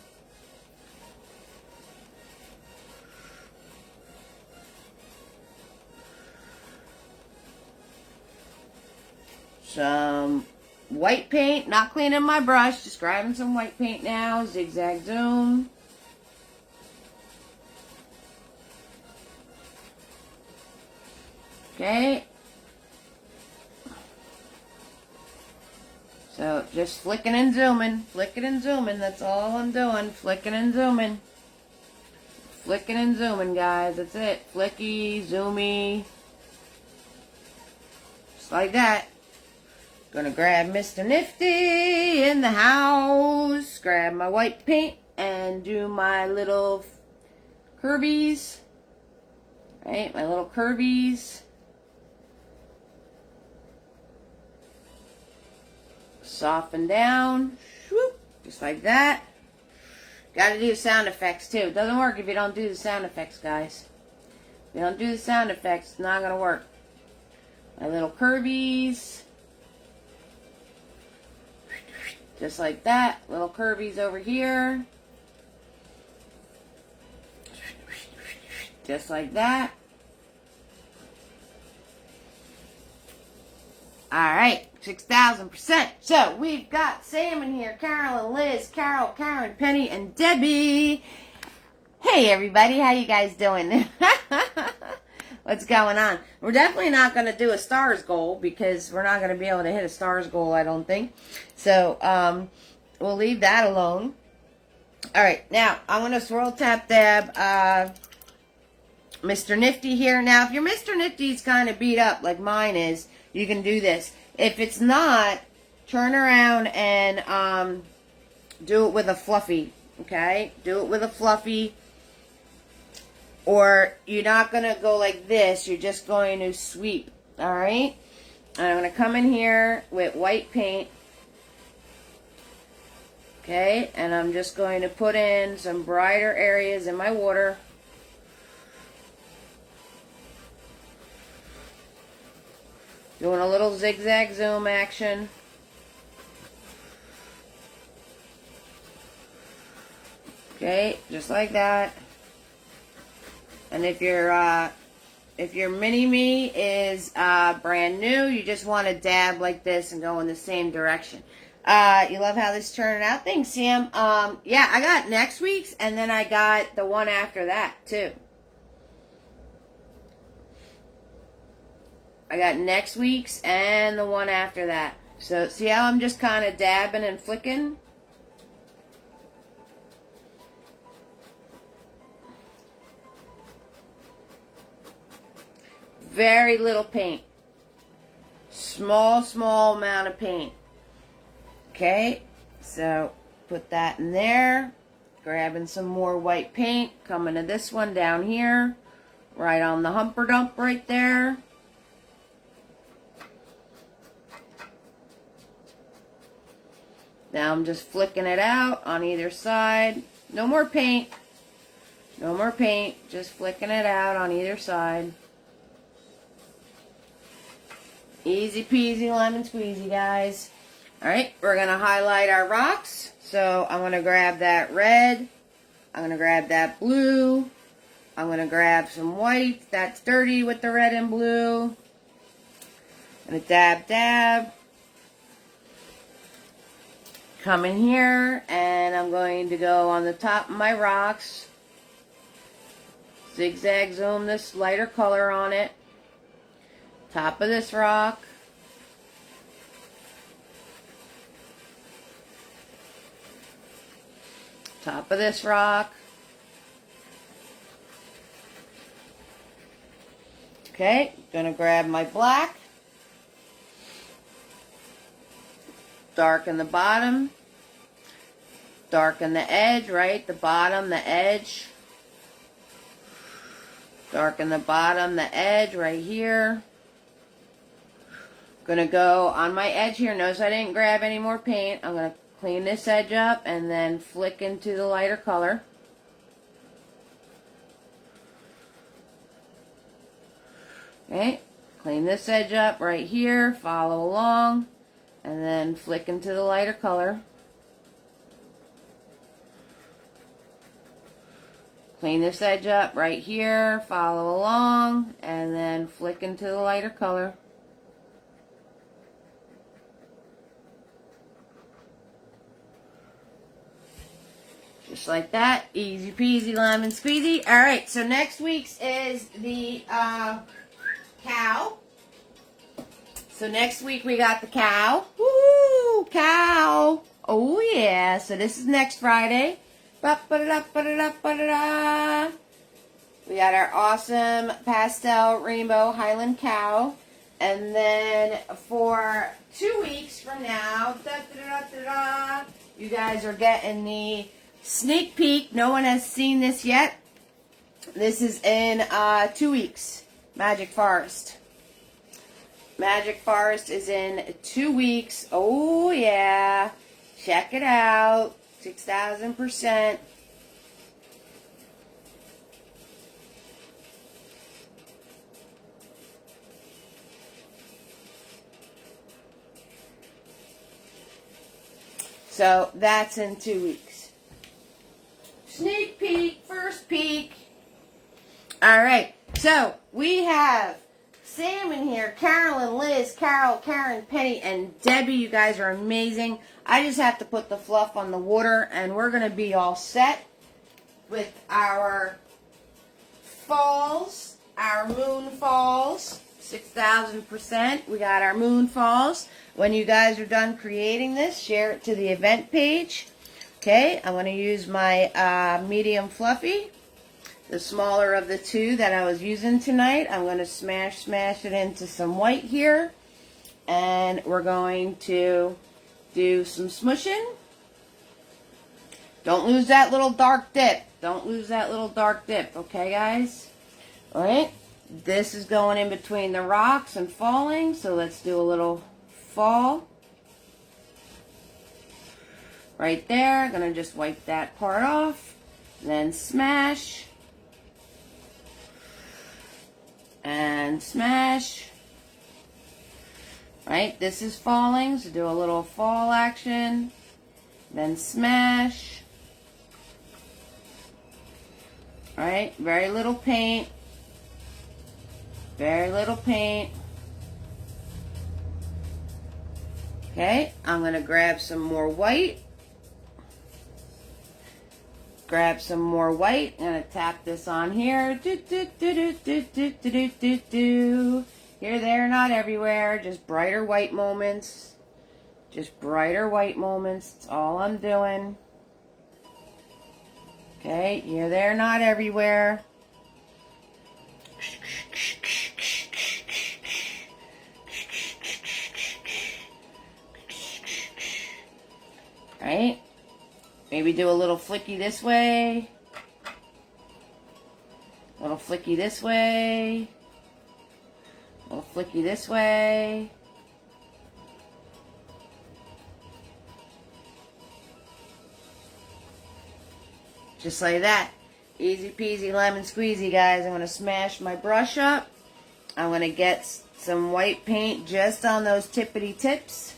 some white paint, not cleaning my brush, just grabbing some white paint now, zigzag zoom. Okay. So just flicking and zooming, that's all I'm doing, flicking and zooming. flicking and zooming, guys. That's it. Flicky, zoomy. Just like that. Gonna grab Mr. Nifty in the house. Grab my white paint and do my little curvies. Right, my little curvies. Soften down. Whoop, just like that. Gotta do sound effects too. It doesn't work if you don't do the sound effects, guys. If you don't do the sound effects, it's not gonna work. My little curvies. Just like that. Little curvies over here. Just like that. Alright, 6,000%. So, we've got Sam in here, Carol and Liz, Carol, Karen, Penny, and Debbie. Hey everybody, how you guys doing? What's going on? We're definitely not going to do a stars goal because we're not going to be able to hit a stars goal, I don't think. So, we'll leave that alone. Alright, now, I'm going to swirl tap dab Mr. Nifty here. Now, if your Mr. Nifty's kind of beat up like mine is, you can do this. If it's not, turn around and do it with a fluffy, okay? Do it with a fluffy. Or you're not going to go like this. You're just going to sweep, all right? And I'm going to come in here with white paint. Okay, and I'm just going to put in some brighter areas in my water. Doing a little zigzag zoom action. Okay, just like that. And if your mini-me is brand new, you just want to dab like this and go in the same direction. You love how this turned out? Thanks, Sam. Yeah, I got next week's, and then I got the one after that, too. I got next week's and the one after that. So, see how I'm just kind of dabbing and flicking? Very little paint. Small amount of paint. Okay, so put that in there. Grabbing some more white paint. Coming to this one down here. Right on the humper dump right there. Now I'm just flicking it out on either side. No more paint. No more paint. Just flicking it out on either side. Easy peasy lemon squeezy, guys. Alright, we're going to highlight our rocks. So I'm going to grab that red. I'm going to grab that blue. I'm going to grab some white. That's dirty with the red and blue. I'm going to dab. Come in here, and I'm going to go on the top of my rocks. Zigzag zoom this lighter color on it. Top of this rock. Top of this rock. Okay, gonna grab my black. Darken the bottom. Darken the edge, right? The bottom, the edge. Darken the bottom, the edge right here. Gonna go on my edge here. Notice I didn't grab any more paint. I'm gonna clean this edge up and then flick into the lighter color. Okay, clean this edge up right here. Follow along. And then flick into the lighter color. Clean this edge up right here. Follow along. And then flick into the lighter color. Just like that. Easy peasy lemon squeezy. Alright, so next week's is the cow. So next week we got the cow. Woo! Cow! Oh yeah! So this is next Friday. Ba-ba-da-da-ba-da-da-ba-da-da. We got our awesome pastel rainbow Highland cow. And then for 2 weeks from now, you guys are getting the sneak peek. No one has seen this yet. This is in 2 weeks. Magic Forest. Magic Forest is in 2 weeks. Oh, yeah. Check it out. 6,000%. So that's in 2 weeks. Sneak peek, first peek. All right. So we have Sam in here, Carolyn, Liz, Carol, Karen, Penny, and Debbie. You guys are amazing. I just have to put the fluff on the water, and we're going to be all set with our falls, our moon falls. 6,000%. We got our moon falls. When you guys are done creating this, share it to the event page. Okay, I'm going to use my medium fluffy, the smaller of the two that I was using tonight. I'm going to smash it into some white here. And we're going to do some smushing. Don't lose that little dark dip. Don't lose that little dark dip. Okay, guys? All right. This is going in between the rocks and falling, so let's do a little fall. Right there, gonna just wipe that part off, then smash, and smash. Right, this is falling, so do a little fall action, then smash. Right, very little paint. Very little paint. Okay, I'm going to grab some more white. Grab some more white. I'm going to tap this on here. Here, there, not everywhere. Just brighter white moments. Just brighter white moments. That's all I'm doing. Okay, here, there, not everywhere. Right? Maybe do a little flicky this way. A little flicky this way. A little flicky this way. Just like that. Easy peasy lemon squeezy, guys. I'm going to smash my brush up. I'm going to get some white paint just on those tippity tips.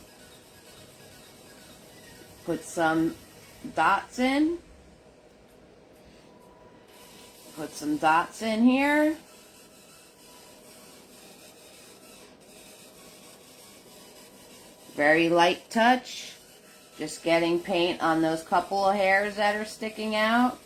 Put some dots in. Put some dots in here. Very light touch. Just getting paint on those couple of hairs that are sticking out.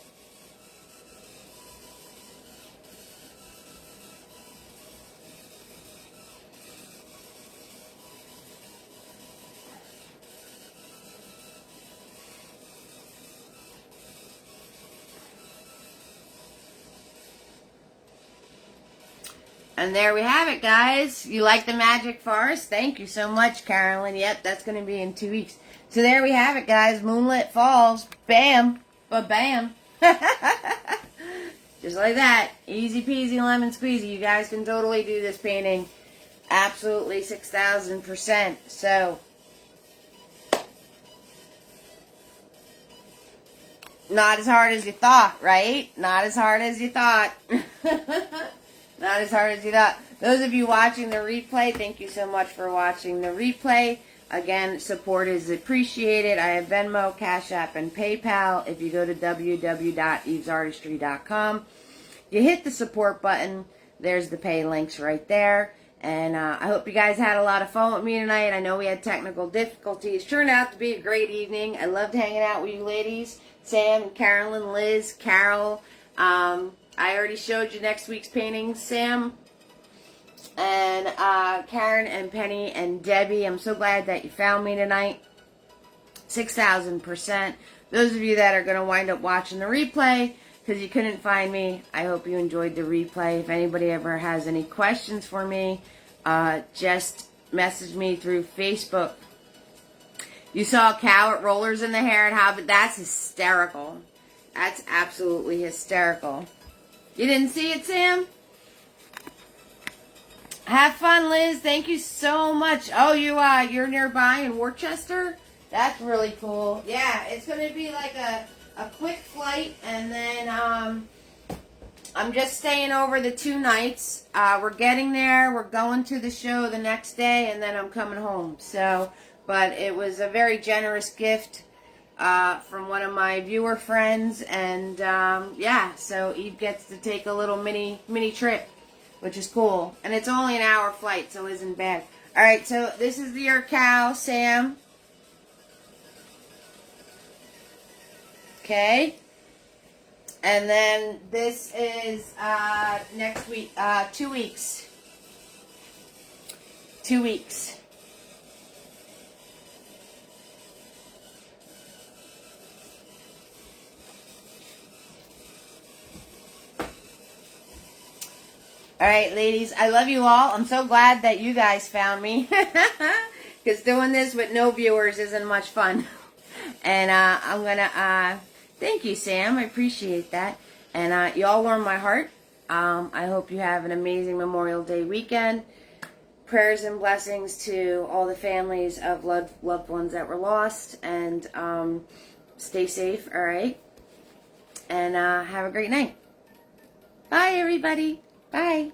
And there we have it, guys. You like the Magic Forest? Thank you so much, Carolyn. Yep, that's going to be in 2 weeks. So there we have it, guys. Moonlit Falls. Bam. Ba-bam. Just like that. Easy peasy lemon squeezy. You guys can totally do this painting. Absolutely 6,000%. So, not as hard as you thought, right? Not as hard as you thought. Not as hard as you thought. Those of you watching the replay, thank you so much for watching the replay. Again, support is appreciated. I have Venmo, Cash App, and PayPal. If you go to www.evesartistry.com, you hit the support button. There's the pay links right there. And I hope you guys had a lot of fun with me tonight. I know we had technical difficulties. Turned out to be a great evening. I loved hanging out with you ladies. Sam, Carolyn, Liz, Carol. I already showed you next week's paintings, Sam, and Karen and Penny and Debbie. I'm so glad that you found me tonight. 6,000%. Those of you that are going to wind up watching the replay, because you couldn't find me. I hope you enjoyed the replay. If anybody ever has any questions for me, just message me through Facebook. You saw a cow with rollers in the hair and how, but that's hysterical. That's absolutely hysterical. You didn't see it, Sam? Have fun, Liz. Thank you so much. Oh, you're nearby in Worcester? That's really cool. Yeah, it's going to be like a quick flight, and then I'm just staying over the 2 nights. We're getting there. We're going to the show the next day, and then I'm coming home. So, but it was a very generous gift from one of my viewer friends, and yeah, so Eve gets to take a little mini trip, which is cool. And it's only an hour flight, so it isn't bad. All right, so this is your cow, Sam. Okay. And then this is next week, 2 weeks. 2 weeks. All right, ladies, I love you all. I'm so glad that you guys found me, because doing this with no viewers isn't much fun. And I'm going to, thank you, Sam. I appreciate that. And you all warm my heart. I hope you have an amazing Memorial Day weekend. Prayers and blessings to all the families of loved ones that were lost. And stay safe, all right? And have a great night. Bye, everybody. Bye.